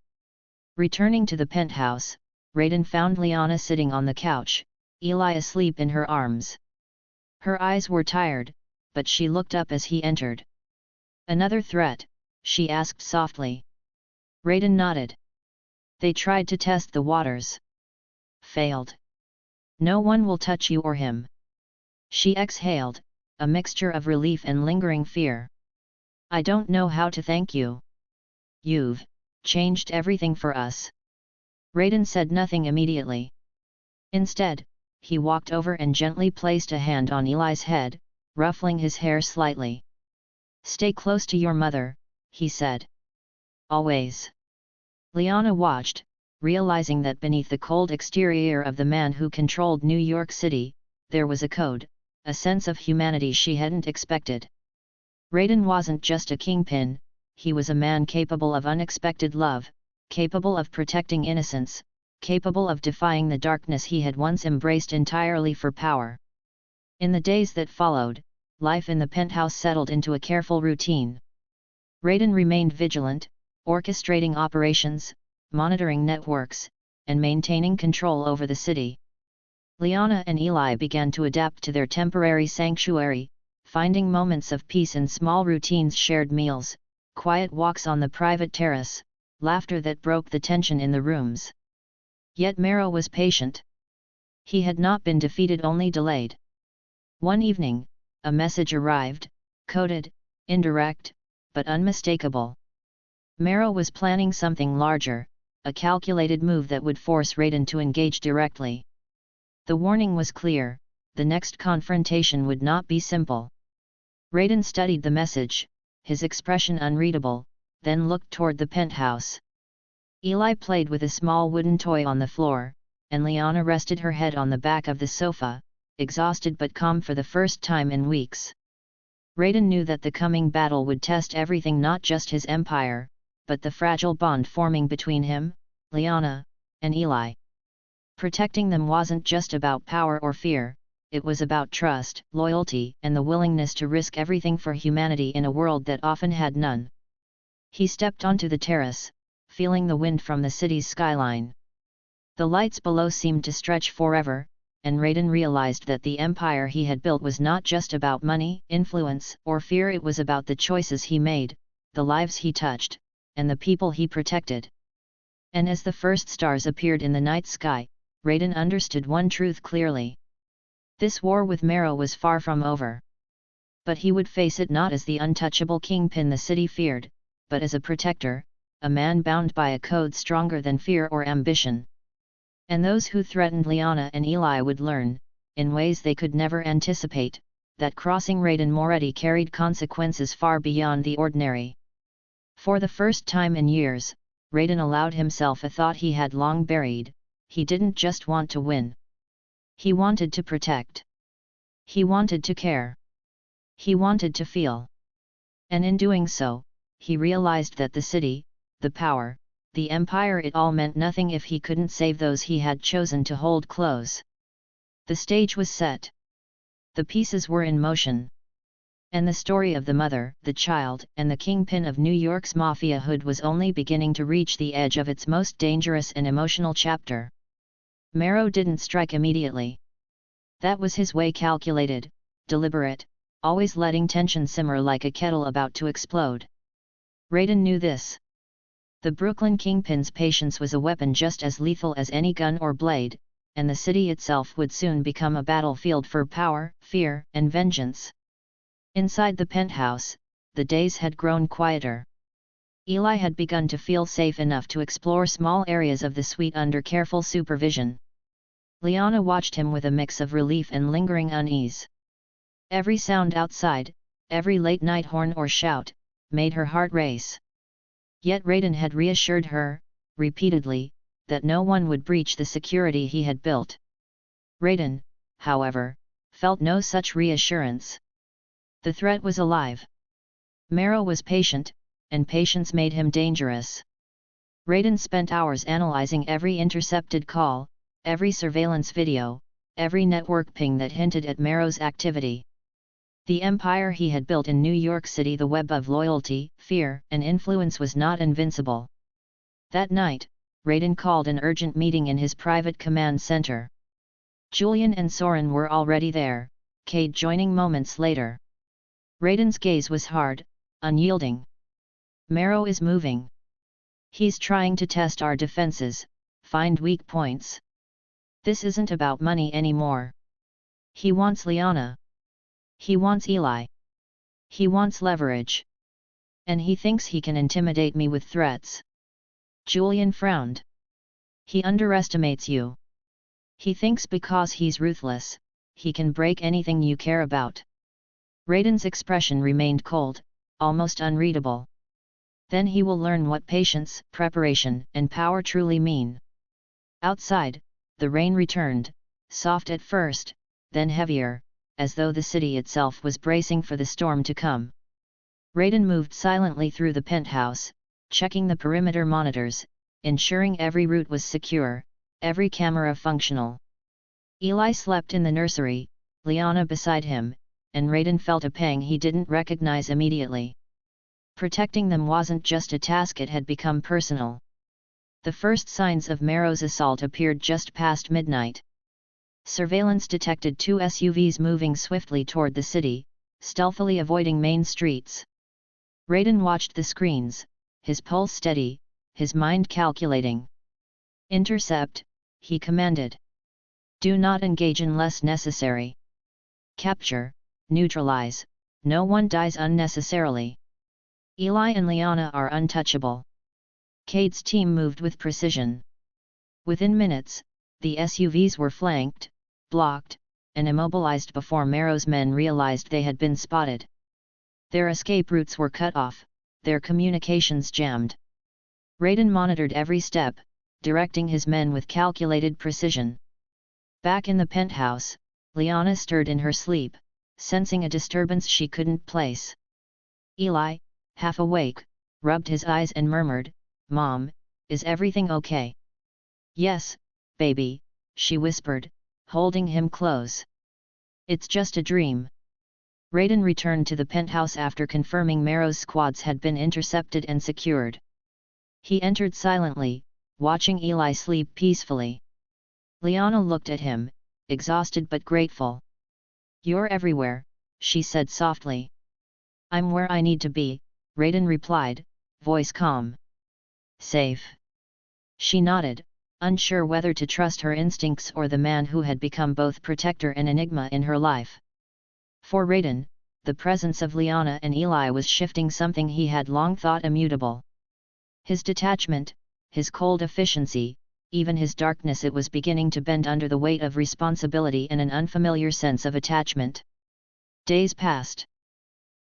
Returning to the penthouse, Raiden found Liana sitting on the couch, Eli asleep in her arms. Her eyes were tired, but she looked up as he entered. "Another threat?" she asked softly. Raiden nodded. "They tried to test the waters. Failed. No one will touch you or him." She exhaled, a mixture of relief and lingering fear. "I don't know how to thank you. You've changed everything for us." Raiden said nothing immediately. Instead, he walked over and gently placed a hand on Eli's head, ruffling his hair slightly. "Stay close to your mother," he said. "Always." Liana watched, realizing that beneath the cold exterior of the man who controlled New York City, there was a code, a sense of humanity she hadn't expected. Raiden wasn't just a kingpin, he was a man capable of unexpected love, capable of protecting innocence, capable of defying the darkness he had once embraced entirely for power. In the days that followed, life in the penthouse settled into a careful routine. Raiden remained vigilant, orchestrating operations, monitoring networks, and maintaining control over the city. Liana and Eli began to adapt to their temporary sanctuary, finding moments of peace in small routines: shared meals, quiet walks on the private terrace, laughter that broke the tension in the rooms. Yet Merrow was patient. He had not been defeated, only delayed. One evening, a message arrived, coded, indirect, but unmistakable. Merrow was planning something larger, a calculated move that would force Raiden to engage directly. The warning was clear: the next confrontation would not be simple. Raiden studied the message, his expression unreadable, then looked toward the penthouse. Eli played with a small wooden toy on the floor, and Liana rested her head on the back of the sofa, exhausted but calm for the first time in weeks. Raiden knew that the coming battle would test everything: not just his empire, but the fragile bond forming between him, Liana, and Eli. Protecting them wasn't just about power or fear, it was about trust, loyalty, and the willingness to risk everything for humanity in a world that often had none. He stepped onto the terrace, feeling the wind from the city's skyline. The lights below seemed to stretch forever, and Raiden realized that the empire he had built was not just about money, influence, or fear. It was about the choices he made, the lives he touched, and the people he protected. And as the first stars appeared in the night sky, Raiden understood one truth clearly. This war with Merrow was far from over. But he would face it not as the untouchable kingpin the city feared, but as a protector, a man bound by a code stronger than fear or ambition. And those who threatened Liana and Eli would learn, in ways they could never anticipate, that crossing Raiden Moretti carried consequences far beyond the ordinary. For the first time in years, Raiden allowed himself a thought he had long buried: he didn't just want to win. He wanted to protect. He wanted to care. He wanted to feel. And in doing so, he realized that the city, the power, the empire, it all meant nothing if he couldn't save those he had chosen to hold close. The stage was set. The pieces were in motion. And the story of the mother, the child, and the kingpin of New York's mafia hood was only beginning to reach the edge of its most dangerous and emotional chapter. Marrow didn't strike immediately. That was his way, calculated, deliberate, always letting tension simmer like a kettle about to explode. Raiden knew this. The Brooklyn Kingpin's patience was a weapon just as lethal as any gun or blade, and the city itself would soon become a battlefield for power, fear, and vengeance. Inside the penthouse, the days had grown quieter. Eli had begun to feel safe enough to explore small areas of the suite under careful supervision. Liana watched him with a mix of relief and lingering unease. Every sound outside, every late-night horn or shout, made her heart race. Yet Raiden had reassured her, repeatedly, that no one would breach the security he had built. Raiden, however, felt no such reassurance. The threat was alive. Marrow was patient, and patience made him dangerous. Raiden spent hours analyzing every intercepted call, every surveillance video, every network ping that hinted at Marrow's activity. The empire he had built in New York City, the web of loyalty, fear, and influence, was not invincible. That night, Raiden called an urgent meeting in his private command center. Julian and Soren were already there, Cade joining moments later. Raiden's gaze was hard, unyielding. Marrow is moving. He's trying to test our defenses, find weak points. This isn't about money anymore. He wants Liana. He wants Eli. He wants leverage. And he thinks he can intimidate me with threats. Julian frowned. He underestimates you. He thinks because he's ruthless, he can break anything you care about. Raiden's expression remained cold, almost unreadable. Then he will learn what patience, preparation, and power truly mean. Outside, the rain returned, soft at first, then heavier, as though the city itself was bracing for the storm to come. Raiden moved silently through the penthouse, checking the perimeter monitors, ensuring every route was secure, every camera functional. Eli slept in the nursery, Liana beside him, and Raiden felt a pang he didn't recognize immediately. Protecting them wasn't just a task, it had become personal. The first signs of Marrow's assault appeared just past midnight. Surveillance detected two SUVs moving swiftly toward the city, stealthily avoiding main streets. Raiden watched the screens, his pulse steady, his mind calculating. "Intercept," he commanded. "Do not engage unless necessary. Capture, neutralize, no one dies unnecessarily. Eli and Liana are untouchable." Cade's team moved with precision. Within minutes, the SUVs were flanked, blocked, and immobilized before Marrow's men realized they had been spotted. Their escape routes were cut off, their communications jammed. Raiden monitored every step, directing his men with calculated precision. Back in the penthouse, Liana stirred in her sleep, sensing a disturbance she couldn't place. Eli, half awake, rubbed his eyes and murmured, "Mom, is everything okay?" "Yes, baby," she whispered, holding him close. "It's just a dream." Raiden returned to the penthouse after confirming Marrow's squads had been intercepted and secured. He entered silently, watching Eli sleep peacefully. Liana looked at him, exhausted but grateful. "You're everywhere," she said softly. "I'm where I need to be," Raiden replied, voice calm. "Safe?" She nodded, unsure whether to trust her instincts or the man who had become both protector and enigma in her life. For Raiden, the presence of Liana and Eli was shifting something he had long thought immutable. His detachment, his cold efficiency, even his darkness, it was beginning to bend under the weight of responsibility and an unfamiliar sense of attachment. Days passed.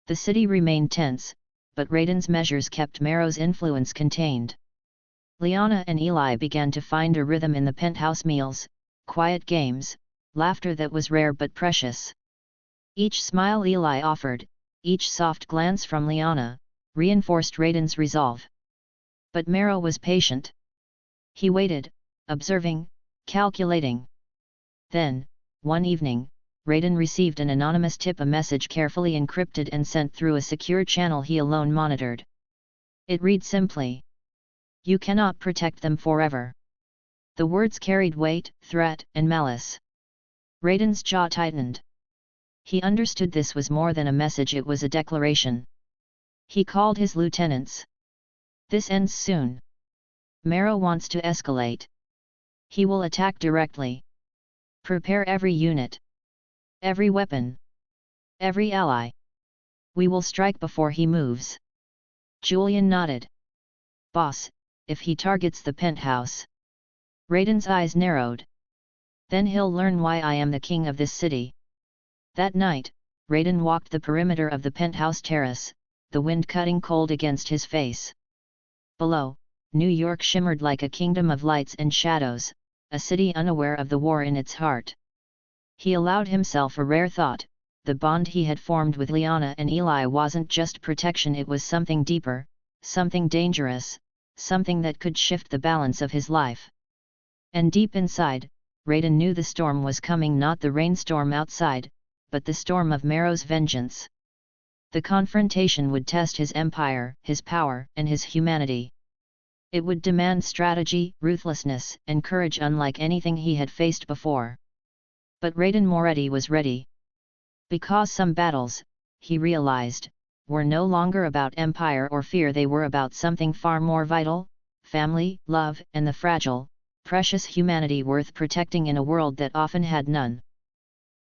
The city remained tense, but Raiden's measures kept Marrow's influence contained. Liana and Eli began to find a rhythm in the penthouse meals, quiet games, laughter that was rare but precious. Each smile Eli offered, each soft glance from Liana, reinforced Raiden's resolve. But Marrow was patient. He waited, observing, calculating. Then, one evening, Raiden received an anonymous tip, a message carefully encrypted and sent through a secure channel he alone monitored. It read simply: "You cannot protect them forever. The words carried weight, threat, and malice. Raiden's jaw tightened. He understood this was more than a message, it was a declaration. He called his lieutenants. This ends soon. Marrow wants to escalate. He will attack directly. Prepare every unit. Every weapon. Every ally. We will strike before he moves. Julian nodded. Boss, if he targets the penthouse. Raiden's eyes narrowed. Then he'll learn why I am the king of this city. That night, Raiden walked the perimeter of the penthouse terrace, the wind cutting cold against his face. Below, New York shimmered like a kingdom of lights and shadows, a city unaware of the war in its heart. He allowed himself a rare thought: the bond he had formed with Liana and Eli wasn't just protection, it was something deeper, something dangerous, something that could shift the balance of his life. And deep inside, Raiden knew the storm was coming, not the rainstorm outside, but the storm of Marrow's vengeance. The confrontation would test his empire, his power, and his humanity. It would demand strategy, ruthlessness, and courage unlike anything he had faced before. But Raiden Moretti was ready. Because some battles, he realized, were no longer about empire or fear, they were about something far more vital: family, love, and the fragile, precious humanity worth protecting in a world that often had none.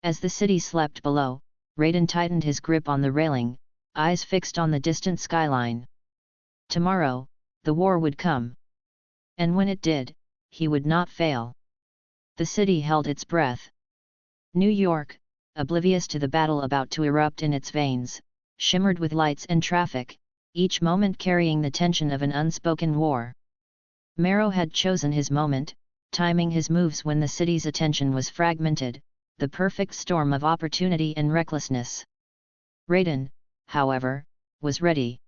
As the city slept below, Raiden tightened his grip on the railing, eyes fixed on the distant skyline. Tomorrow, the war would come. And when it did, he would not fail. The city held its breath. New York, oblivious to the battle about to erupt in its veins, shimmered with lights and traffic, each moment carrying the tension of an unspoken war. Marrow had chosen his moment, timing his moves when the city's attention was fragmented, the perfect storm of opportunity and recklessness. Raiden, however, was ready.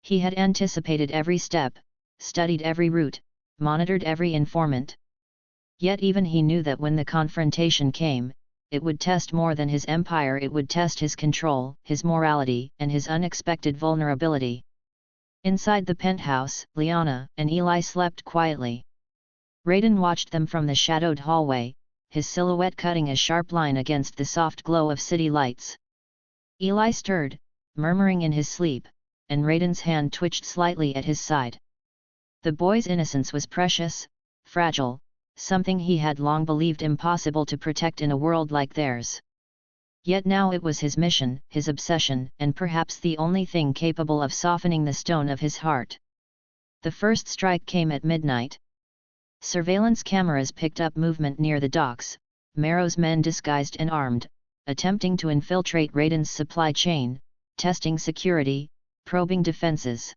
He had anticipated every step, studied every route, monitored every informant. Yet even he knew that when the confrontation came, it would test more than his empire, it would test his control, his morality, and his unexpected vulnerability. Inside the penthouse, Liana and Eli slept quietly. Raiden watched them from the shadowed hallway, his silhouette cutting a sharp line against the soft glow of city lights. Eli stirred, murmuring in his sleep, and Raiden's hand twitched slightly at his side. The boy's innocence was precious, fragile, something he had long believed impossible to protect in a world like theirs. Yet now it was his mission, his obsession, and perhaps the only thing capable of softening the stone of his heart. The first strike came at midnight. Surveillance cameras picked up movement near the docks, Marrow's men disguised and armed, attempting to infiltrate Raiden's supply chain, testing security, probing defenses.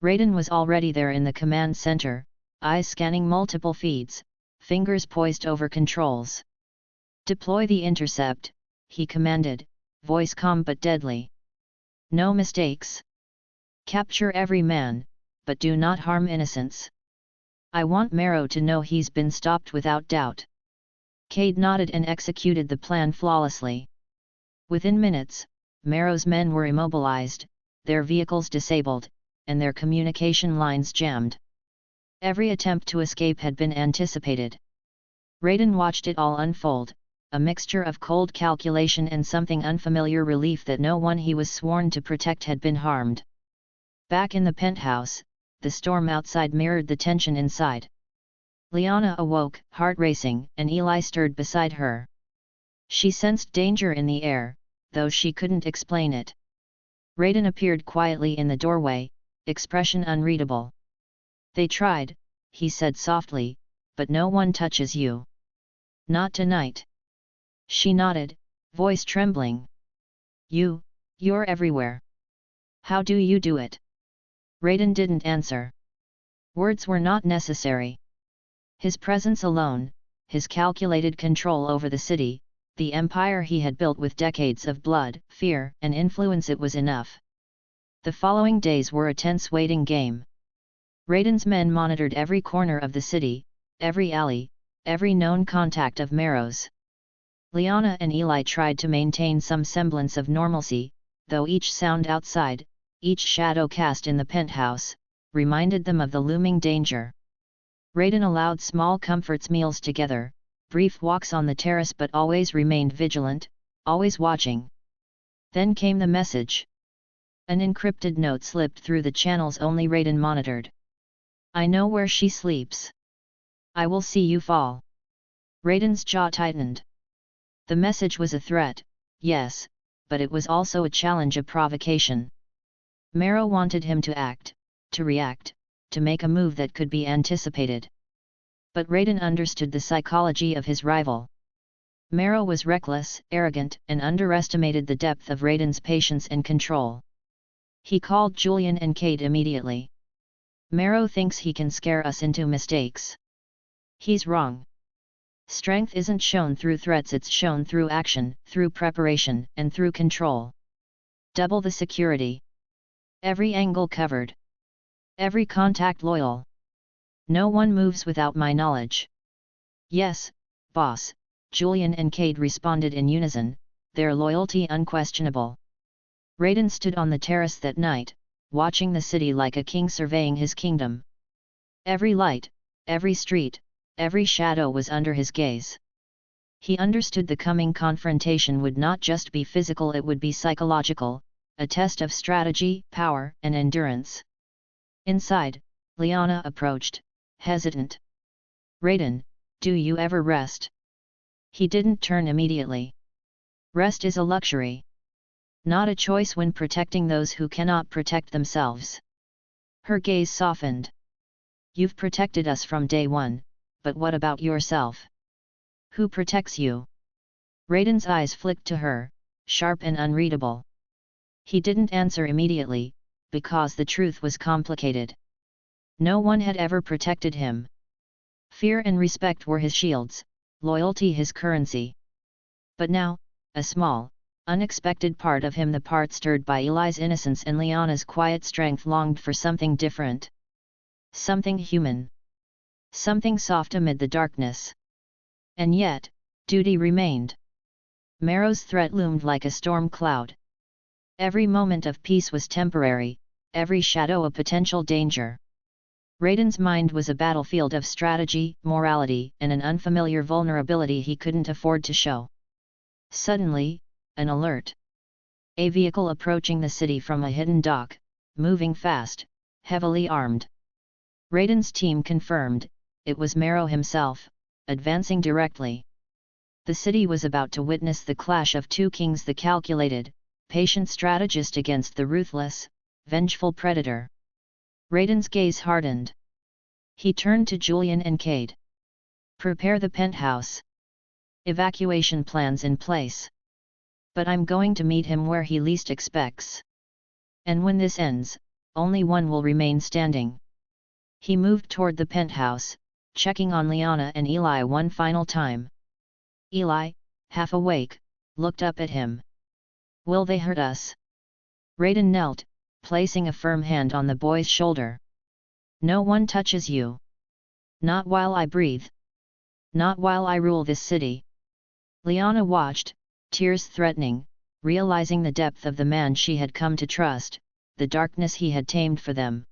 Raiden was already there in the command center, eyes scanning multiple feeds, fingers poised over controls. "Deploy the intercept," he commanded, voice calm but deadly. "No mistakes. Capture every man, but do not harm innocents. I want Marrow to know he's been stopped without doubt." Cade nodded and executed the plan flawlessly. Within minutes, Marrow's men were immobilized, their vehicles disabled, and their communication lines jammed. Every attempt to escape had been anticipated. Raiden watched it all unfold, a mixture of cold calculation and something unfamiliar relief that no one he was sworn to protect had been harmed. Back in the penthouse, the storm outside mirrored the tension inside. Liana awoke, heart racing, and Eli stirred beside her. She sensed danger in the air, though she couldn't explain it. Raiden appeared quietly in the doorway, expression unreadable. "They tried," he said softly, "but no one touches you. Not tonight." She nodded, voice trembling. You're everywhere. How do you do it?" Raiden didn't answer. Words were not necessary. His presence alone, his calculated control over the city, the empire he had built with decades of blood, fear, and influence, it was enough. The following days were a tense waiting game. Raiden's men monitored every corner of the city, every alley, every known contact of Marrow's. Liana and Eli tried to maintain some semblance of normalcy, though each sound outside, each shadow cast in the penthouse, reminded them of the looming danger. Raiden allowed small comforts, meals together, brief walks on the terrace, but always remained vigilant, always watching. Then came the message. An encrypted note slipped through the channels only Raiden monitored. I know where she sleeps. I will see you fall. Raiden's jaw tightened. The message was a threat, yes, but it was also a challenge, a provocation. Marrow wanted him to act, to react, to make a move that could be anticipated. But Raiden understood the psychology of his rival. Marrow was reckless, arrogant, and underestimated the depth of Raiden's patience and control. He called Julian and Kate immediately. Marrow thinks he can scare us into mistakes. He's wrong. Strength isn't shown through threats, it's shown through action, through preparation, and through control. Double the security. Every angle covered. Every contact loyal. No one moves without my knowledge. Yes, boss, Julian and Kate responded in unison, their loyalty unquestionable. Raiden stood on the terrace that night, watching the city like a king surveying his kingdom. Every light, every street, every shadow was under his gaze. He understood the coming confrontation would not just be physical, it would be psychological, a test of strategy, power, and endurance. Inside, Liana approached, hesitant. Raiden, do you ever rest? He didn't turn immediately. Rest is a luxury. Not a choice when protecting those who cannot protect themselves. Her gaze softened. You've protected us from day one, but what about yourself? Who protects you? Raiden's eyes flicked to her, sharp and unreadable. He didn't answer immediately, because the truth was complicated. No one had ever protected him. Fear and respect were his shields, loyalty his currency. But now, a small, unexpected part of him, the part stirred by Eli's innocence and Liana's quiet strength, longed for something different. Something human. Something soft amid the darkness. And yet, duty remained. Marrow's threat loomed like a storm cloud. Every moment of peace was temporary, every shadow a potential danger. Raiden's mind was a battlefield of strategy, morality, and an unfamiliar vulnerability he couldn't afford to show. Suddenly, an alert. A vehicle approaching the city from a hidden dock, moving fast, heavily armed. Raiden's team confirmed, it was Marrow himself, advancing directly. The city was about to witness the clash of two kings, the calculated, patient strategist against the ruthless, vengeful predator. Raiden's gaze hardened. He turned to Julian and Kate. Prepare the penthouse. Evacuation plans in place. But I'm going to meet him where he least expects. And when this ends, only one will remain standing. He moved toward the penthouse, checking on Liana and Eli one final time. Eli, half awake, looked up at him. Will they hurt us? Raiden knelt, placing a firm hand on the boy's shoulder. No one touches you. Not while I breathe. Not while I rule this city. Liana watched, tears threatening, realizing the depth of the man she had come to trust, the darkness he had tamed for them.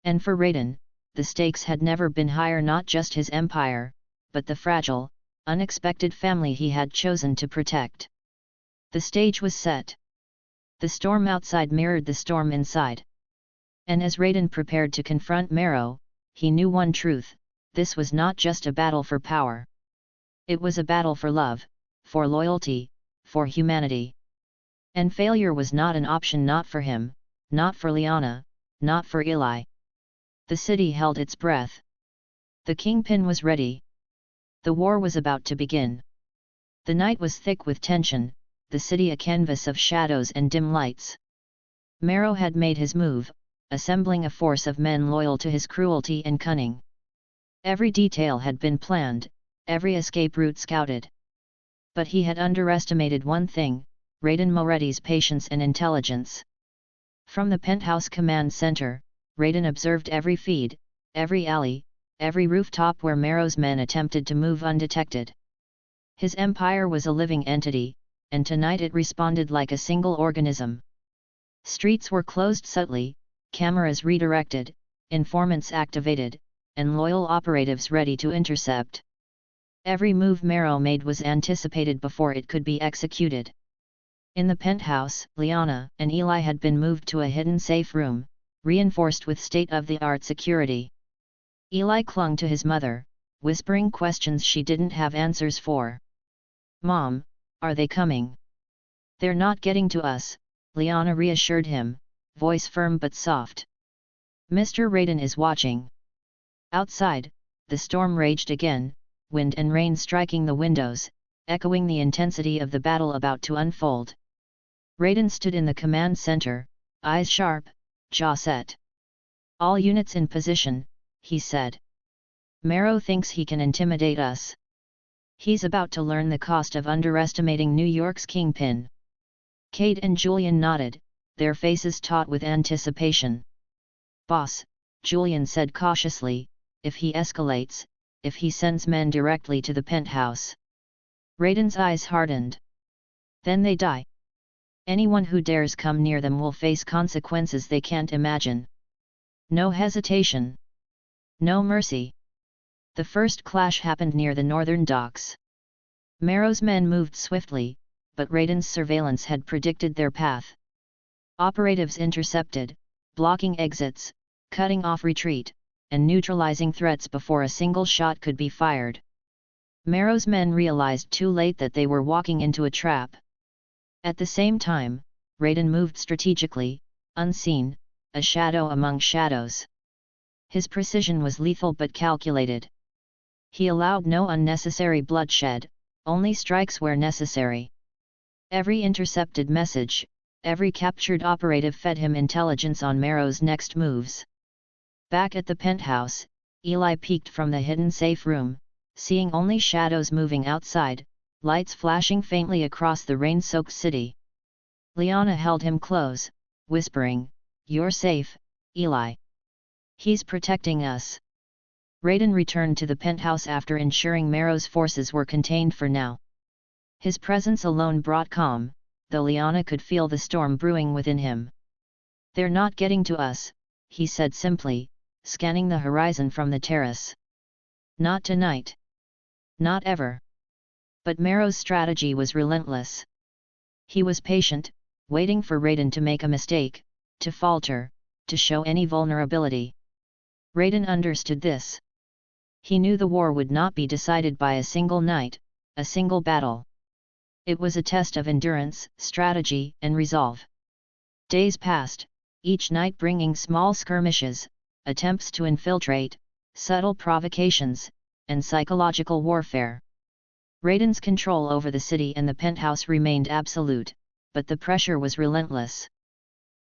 And for Raiden, the stakes had never been higher, not just his empire, but the fragile, unexpected family he had chosen to protect. The stage was set. The storm outside mirrored the storm inside. And as Raiden prepared to confront Marrow, he knew one truth: this was not just a battle for power. It was a battle for love, for loyalty, for humanity. And failure was not an option, not for him, not for Liana, not for Eli. The city held its breath. The Kingpin was ready. The war was about to begin. The night was thick with tension, the city a canvas of shadows and dim lights. Marrow had made his move, assembling a force of men loyal to his cruelty and cunning. Every detail had been planned, every escape route scouted. But he had underestimated one thing: Raiden Moretti's patience and intelligence. From the penthouse command center, Raiden observed every feed, every alley, every rooftop where Marrow's men attempted to move undetected. His empire was a living entity, and tonight it responded like a single organism. Streets were closed subtly, cameras redirected, informants activated, and loyal operatives ready to intercept. Every move Marrow made was anticipated before it could be executed. In the penthouse, Liana and Eli had been moved to a hidden safe room, reinforced with state-of-the-art security. Eli clung to his mother, whispering questions she didn't have answers for. "Mom, are they coming?" "They're not getting to us," Liana reassured him, voice firm but soft. "Mr. Raiden is watching." Outside, the storm raged again, wind and rain striking the windows, echoing the intensity of the battle about to unfold. Raiden stood in the command center, eyes sharp, jaw set. "All units in position," he said. "Marrow thinks he can intimidate us. He's about to learn the cost of underestimating New York's Kingpin." Cade and Julian nodded, their faces taut with anticipation. "Boss," Julian said cautiously, "if he escalates, if he sends men directly to the penthouse." Raiden's eyes hardened. "Then they die. Anyone who dares come near them will face consequences they can't imagine. No hesitation. No mercy." The first clash happened near the northern docks. Marrow's men moved swiftly, but Raiden's surveillance had predicted their path. Operatives intercepted, blocking exits, cutting off retreat, and neutralizing threats before a single shot could be fired. Marrow's men realized too late that they were walking into a trap. At the same time, Raiden moved strategically, unseen, a shadow among shadows. His precision was lethal but calculated. He allowed no unnecessary bloodshed, only strikes where necessary. Every intercepted message, every captured operative fed him intelligence on Marrow's next moves. Back at the penthouse, Eli peeked from the hidden safe room, seeing only shadows moving outside, lights flashing faintly across the rain-soaked city. Liana held him close, whispering, "You're safe, Eli. He's protecting us." Raiden returned to the penthouse after ensuring Marrow's forces were contained for now. His presence alone brought calm, though Liana could feel the storm brewing within him. "They're not getting to us," he said simply, scanning the horizon from the terrace. "Not tonight. Not ever." But Marrow's strategy was relentless. He was patient, waiting for Raiden to make a mistake, to falter, to show any vulnerability. Raiden understood this. He knew the war would not be decided by a single night, a single battle. It was a test of endurance, strategy, and resolve. Days passed, each night bringing small skirmishes, attempts to infiltrate, subtle provocations, and psychological warfare. Raiden's control over the city and the penthouse remained absolute, but the pressure was relentless.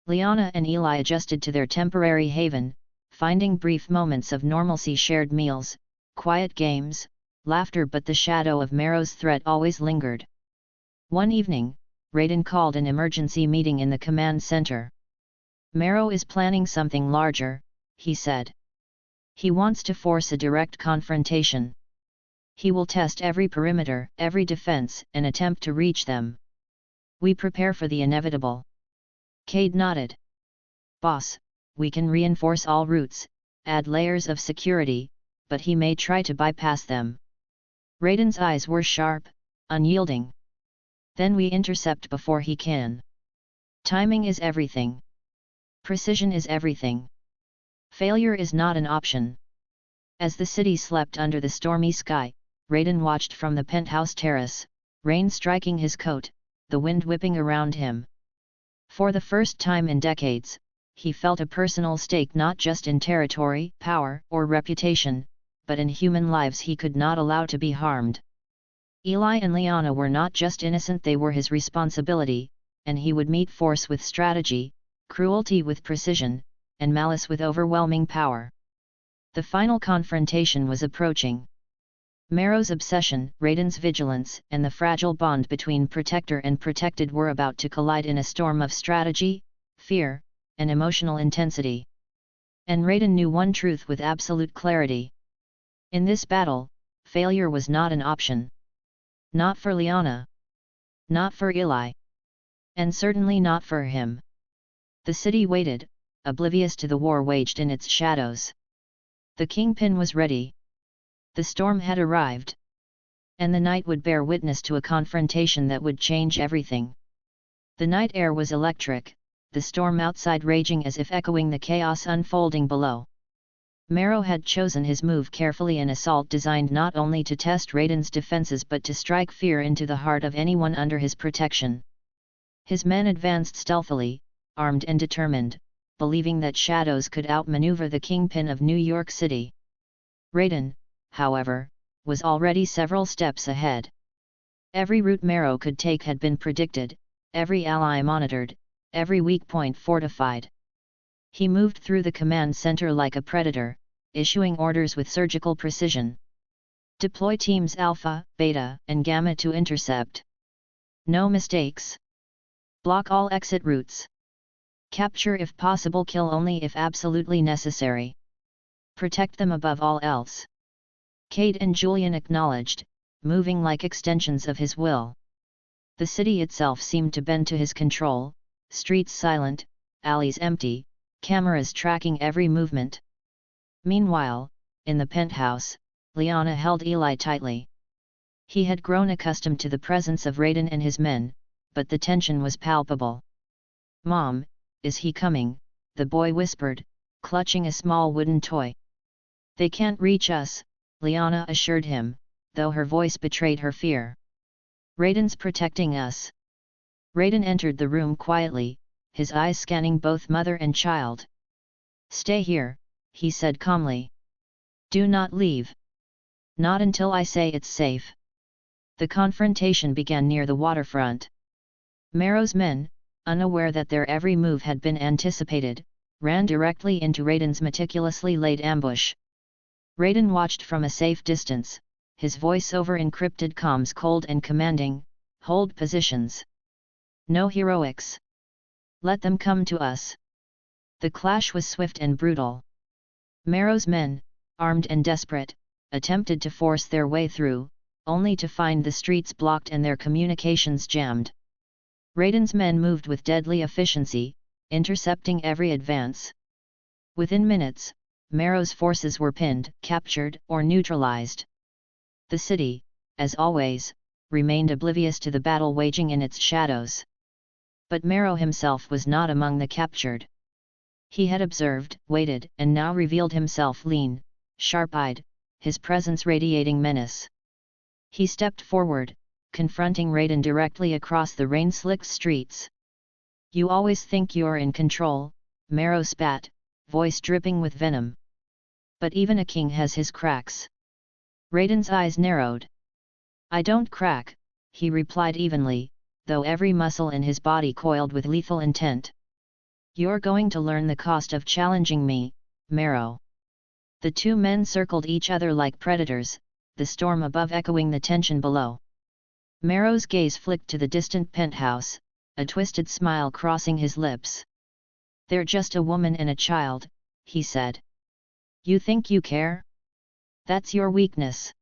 Liana and Eli adjusted to their temporary haven, finding brief moments of normalcy, shared meals, quiet games, laughter, but the shadow of Marrow's threat always lingered. One evening, Raiden called an emergency meeting in the command center. "Marrow is planning something larger," he said. "He wants to force a direct confrontation. He will test every perimeter, every defense, and attempt to reach them. We prepare for the inevitable." Cade nodded. "Boss, we can reinforce all routes, add layers of security, but he may try to bypass them." Raiden's eyes were sharp, unyielding. "Then we intercept before he can. Timing is everything. Precision is everything. Failure is not an option." As the city slept under the stormy sky, Raiden watched from the penthouse terrace, rain striking his coat, the wind whipping around him. For the first time in decades, he felt a personal stake not just in territory, power, or reputation, but in human lives he could not allow to be harmed. Eli and Liana were not just innocent, they were his responsibility, and he would meet force with strategy, cruelty with precision, and malice with overwhelming power. The final confrontation was approaching. Marrow's obsession, Raiden's vigilance, and the fragile bond between protector and protected were about to collide in a storm of strategy, fear, and emotional intensity. And Raiden knew one truth with absolute clarity. In this battle, failure was not an option. Not for Liana. Not for Eli. And certainly not for him. The city waited, oblivious to the war waged in its shadows. The Kingpin was ready. The storm had arrived. And the night would bear witness to a confrontation that would change everything. The night air was electric, the storm outside raging as if echoing the chaos unfolding below. Marrow had chosen his move carefully, an assault designed not only to test Raiden's defenses but to strike fear into the heart of anyone under his protection. His men advanced stealthily, armed and determined, believing that shadows could outmaneuver the Kingpin of New York City. Raiden, however, was already several steps ahead. Every route Marrow could take had been predicted, every ally monitored, every weak point fortified. He moved through the command center like a predator, issuing orders with surgical precision. Deploy teams Alpha, Beta, and Gamma to intercept. No mistakes. Block all exit routes. Capture if possible, kill only if absolutely necessary. Protect them above all else. Cade and Julian acknowledged, moving like extensions of his will. The city itself seemed to bend to his control, streets silent, alleys empty, cameras tracking every movement. Meanwhile, in the penthouse, Liana held Eli tightly. He had grown accustomed to the presence of Raiden and his men, but the tension was palpable. "Mom, is he coming?" the boy whispered, clutching a small wooden toy. "They can't reach us," Liana assured him, though her voice betrayed her fear. "Raiden's protecting us." Raiden entered the room quietly, his eyes scanning both mother and child. "Stay here," he said calmly. "Do not leave. Not until I say it's safe." The confrontation began near the waterfront. Marrow's men, unaware that their every move had been anticipated, ran directly into Raiden's meticulously laid ambush. Raiden watched from a safe distance, his voice over encrypted comms cold and commanding, "Hold positions. No heroics. Let them come to us." The clash was swift and brutal. Marrow's men, armed and desperate, attempted to force their way through, only to find the streets blocked and their communications jammed. Raiden's men moved with deadly efficiency, intercepting every advance. Within minutes, Marrow's forces were pinned, captured, or neutralized. The city, as always, remained oblivious to the battle waging in its shadows. But Marrow himself was not among the captured. He had observed, waited, and now revealed himself lean, sharp-eyed, his presence radiating menace. He stepped forward, confronting Raiden directly across the rain-slicked streets. "You always think you're in control," Marrow spat, voice dripping with venom. "But even a king has his cracks." Raiden's eyes narrowed. "I don't crack," he replied evenly, though every muscle in his body coiled with lethal intent. "You're going to learn the cost of challenging me, Marrow." The two men circled each other like predators, the storm above echoing the tension below. Marrow's gaze flicked to the distant penthouse, a twisted smile crossing his lips. "They're just a woman and a child," he said. "You think you care? That's your weakness."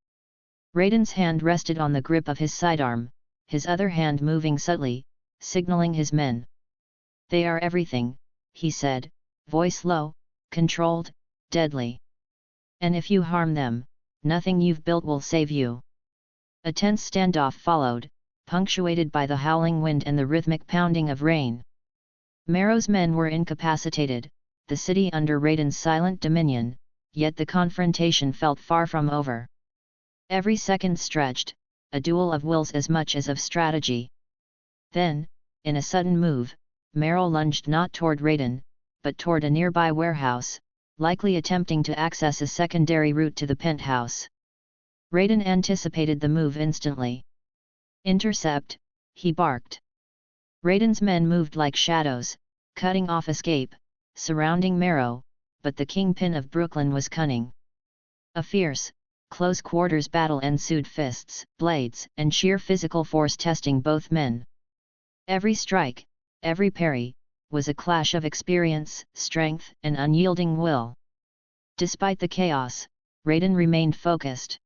Raiden's hand rested on the grip of his sidearm, his other hand moving subtly, signaling his men. "They are everything," he said, voice low, controlled, deadly. "And if you harm them, nothing you've built will save you." A tense standoff followed, punctuated by the howling wind and the rhythmic pounding of rain. Marrow's men were incapacitated, the city under Raiden's silent dominion, yet the confrontation felt far from over. Every second stretched, a duel of wills as much as of strategy. Then, in a sudden move, Marrow lunged not toward Raiden, but toward a nearby warehouse, likely attempting to access a secondary route to the penthouse. Raiden anticipated the move instantly. "Intercept," he barked. Raiden's men moved like shadows, cutting off escape, surrounding Marrow, but the Kingpin of Brooklyn was cunning. A fierce, close-quarters battle ensued, fists, blades, and sheer physical force testing both men. Every strike, every parry, was a clash of experience, strength, and unyielding will. Despite the chaos, Raiden remained focused.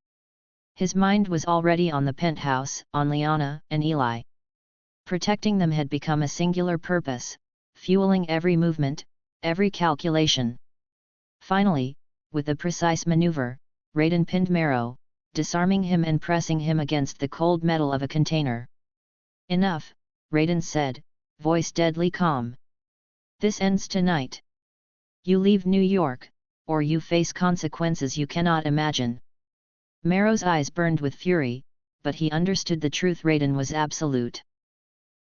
His mind was already on the penthouse, on Liana and Eli. Protecting them had become a singular purpose, fueling every movement, every calculation. Finally, with a precise maneuver, Raiden pinned Marrow, disarming him and pressing him against the cold metal of a container. "Enough," Raiden said, voice deadly calm. "This ends tonight. You leave New York, or you face consequences you cannot imagine." Marrow's eyes burned with fury, but he understood the truth. Raiden was absolute.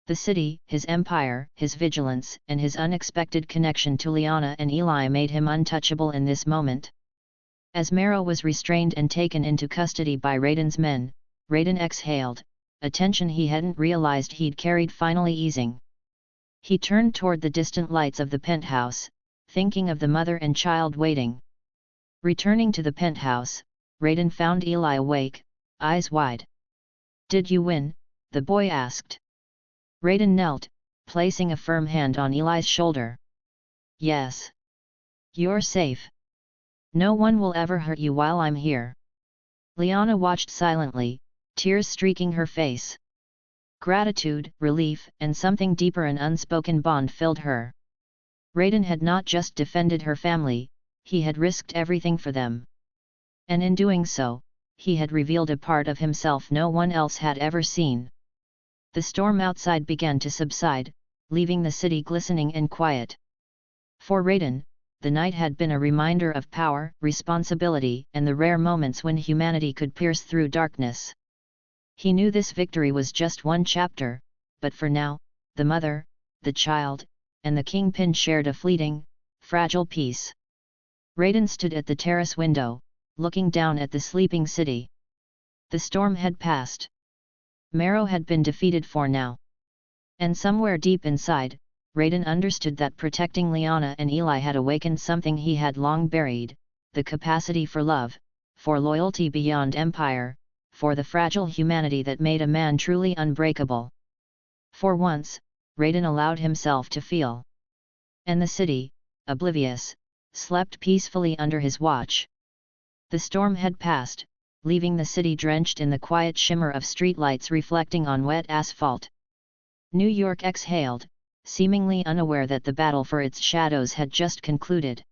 The city, his empire, his vigilance, and his unexpected connection to Liana and Eli made him untouchable in this moment. As Marrow was restrained and taken into custody by Raiden's men, Raiden exhaled, a tension he hadn't realized he'd carried finally easing. He turned toward the distant lights of the penthouse, thinking of the mother and child waiting. Returning to the penthouse, Raiden found Eli awake, eyes wide. "Did you win?" the boy asked. Raiden knelt, placing a firm hand on Eli's shoulder. "Yes. You're safe. No one will ever hurt you while I'm here." Liana watched silently, tears streaking her face. Gratitude, relief, and something deeper, an unspoken bond filled her. Raiden had not just defended her family, he had risked everything for them. And in doing so, he had revealed a part of himself no one else had ever seen. The storm outside began to subside, leaving the city glistening and quiet. For Raiden, the night had been a reminder of power, responsibility, and the rare moments when humanity could pierce through darkness. He knew this victory was just one chapter, but for now, the mother, the child, and the Kingpin shared a fleeting, fragile peace. Raiden stood at the terrace window, looking down at the sleeping city. The storm had passed. Marrow had been defeated for now. And somewhere deep inside, Raiden understood that protecting Liana and Eli had awakened something he had long buried, the capacity for love, for loyalty beyond empire, for the fragile humanity that made a man truly unbreakable. For once, Raiden allowed himself to feel. And the city, oblivious, slept peacefully under his watch. The storm had passed, leaving the city drenched in the quiet shimmer of streetlights reflecting on wet asphalt. New York exhaled, seemingly unaware that the battle for its shadows had just concluded.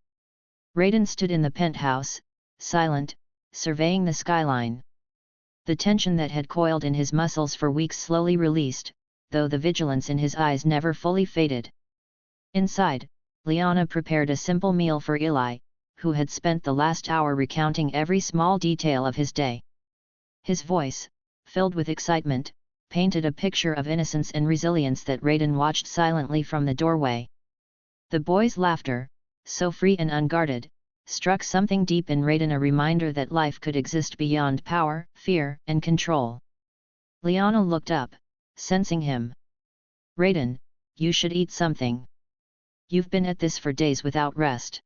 Raiden stood in the penthouse, silent, surveying the skyline. The tension that had coiled in his muscles for weeks slowly released, though the vigilance in his eyes never fully faded. Inside, Liana prepared a simple meal for Eli, who had spent the last hour recounting every small detail of his day. His voice, filled with excitement, painted a picture of innocence and resilience that Raiden watched silently from the doorway. The boy's laughter, so free and unguarded, struck something deep in Raiden, a reminder that life could exist beyond power, fear, and control. Liana looked up, sensing him. "Raiden, you should eat something. You've been at this for days without rest."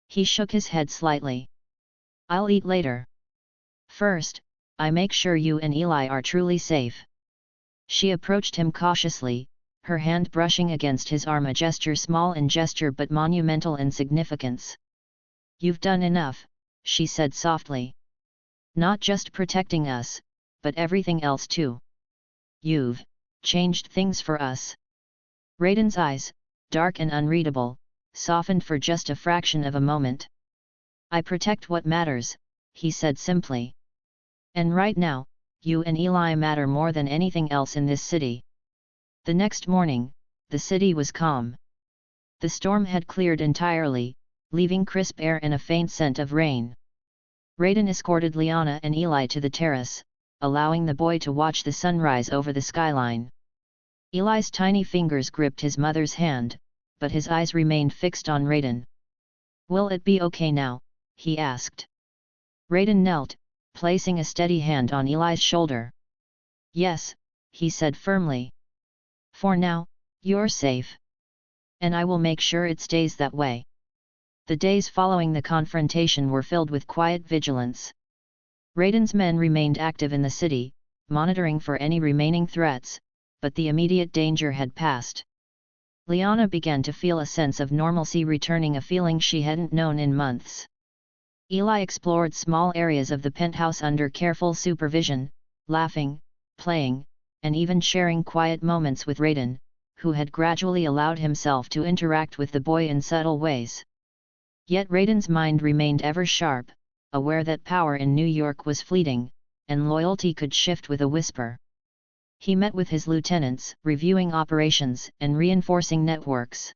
He shook his head slightly. "I'll eat later. First, I make sure you and Eli are truly safe." She approached him cautiously, her hand brushing against his arm, a gesture small in gesture but monumental in significance. "You've done enough," she said softly. "Not just protecting us, but everything else too. You've changed things for us." Raiden's eyes, dark and unreadable, softened for just a fraction of a moment. "I protect what matters," he said simply. "And right now, you and Eli matter more than anything else in this city." The next morning, the city was calm. The storm had cleared entirely, leaving crisp air and a faint scent of rain. Raiden escorted Liana and Eli to the terrace, allowing the boy to watch the sunrise over the skyline. Eli's tiny fingers gripped his mother's hand, but his eyes remained fixed on Raiden. "Will it be okay now?" he asked. Raiden knelt, placing a steady hand on Eli's shoulder. "Yes," he said firmly. "For now, you're safe. And I will make sure it stays that way." The days following the confrontation were filled with quiet vigilance. Raiden's men remained active in the city, monitoring for any remaining threats, but the immediate danger had passed. Liana began to feel a sense of normalcy returning, a feeling she hadn't known in months. Eli explored small areas of the penthouse under careful supervision, laughing, playing, and even sharing quiet moments with Raiden, who had gradually allowed himself to interact with the boy in subtle ways. Yet Raiden's mind remained ever sharp, aware that power in New York was fleeting, and loyalty could shift with a whisper. He met with his lieutenants, reviewing operations and reinforcing networks.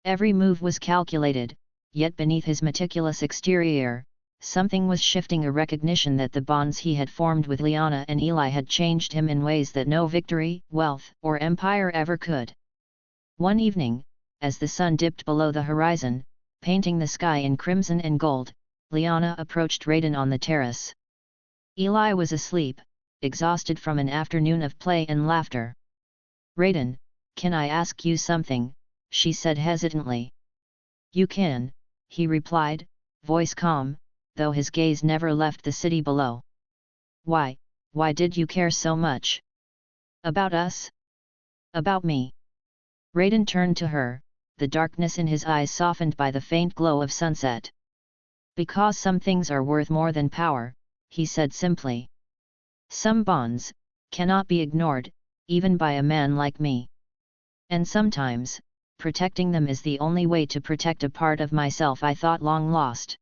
Every move was calculated, yet beneath his meticulous exterior, something was shifting, a recognition that the bonds he had formed with Liana and Eli had changed him in ways that no victory, wealth, or empire ever could. One evening, as the sun dipped below the horizon, painting the sky in crimson and gold, Liana approached Raiden on the terrace. Eli was asleep, exhausted from an afternoon of play and laughter. "Raiden, can I ask you something?" she said hesitantly. "You can," he replied, voice calm, though his gaze never left the city below. Why did you care so much? About us? About me?" Raiden turned to her, the darkness in his eyes softened by the faint glow of sunset. "Because some things are worth more than power," he said simply. "Some bonds cannot be ignored, even by a man like me. And sometimes, protecting them is the only way to protect a part of myself I thought long lost."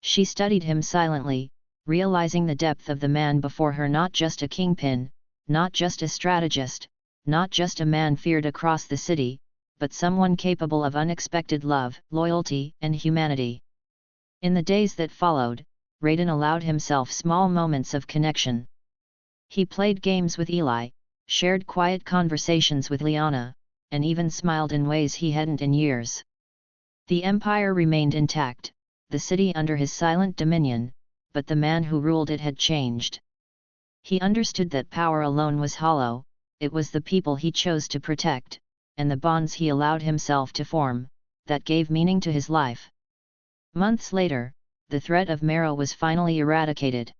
She studied him silently, realizing the depth of the man before her, not just a kingpin, not just a strategist, not just a man feared across the city, but someone capable of unexpected love, loyalty, and humanity. In the days that followed, Raiden allowed himself small moments of connection. He played games with Eli, shared quiet conversations with Liana, and even smiled in ways he hadn't in years. The empire remained intact, the city under his silent dominion, but the man who ruled it had changed. He understood that power alone was hollow, it was the people he chose to protect, and the bonds he allowed himself to form, that gave meaning to his life. Months later, the threat of Marrow was finally eradicated.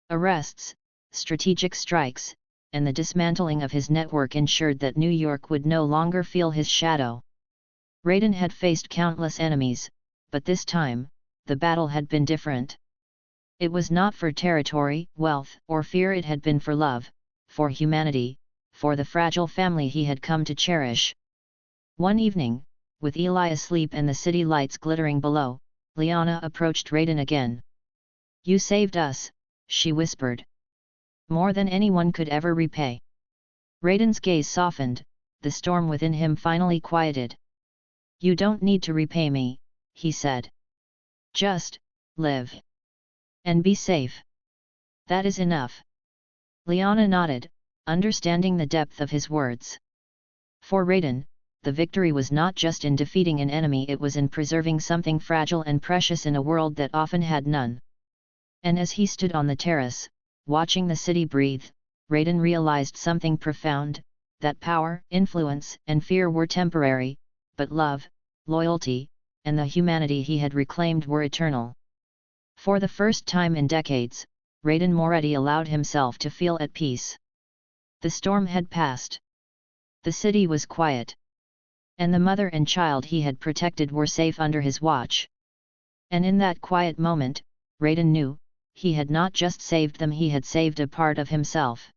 Arrests, strategic strikes, and the dismantling of his network ensured that New York would no longer feel his shadow. Raiden had faced countless enemies, but this time, the battle had been different. It was not for territory, wealth, or fear, it had been for love, for humanity, for the fragile family he had come to cherish. One evening, with Eli asleep and the city lights glittering below, Liana approached Raiden again. "You saved us," she whispered. "More than anyone could ever repay." Raiden's gaze softened, the storm within him finally quieted. "You don't need to repay me," he said. "Just live. And be safe. That is enough." Liana nodded, understanding the depth of his words. For Raiden, the victory was not just in defeating an enemy, it was in preserving something fragile and precious in a world that often had none. And as he stood on the terrace, watching the city breathe, Raiden realized something profound, that power, influence, and fear were temporary, but love, loyalty, and the humanity he had reclaimed were eternal. For the first time in decades, Raiden Moretti allowed himself to feel at peace. The storm had passed. The city was quiet. And the mother and child he had protected were safe under his watch. And in that quiet moment, Raiden knew, he had not just saved them, he had saved a part of himself.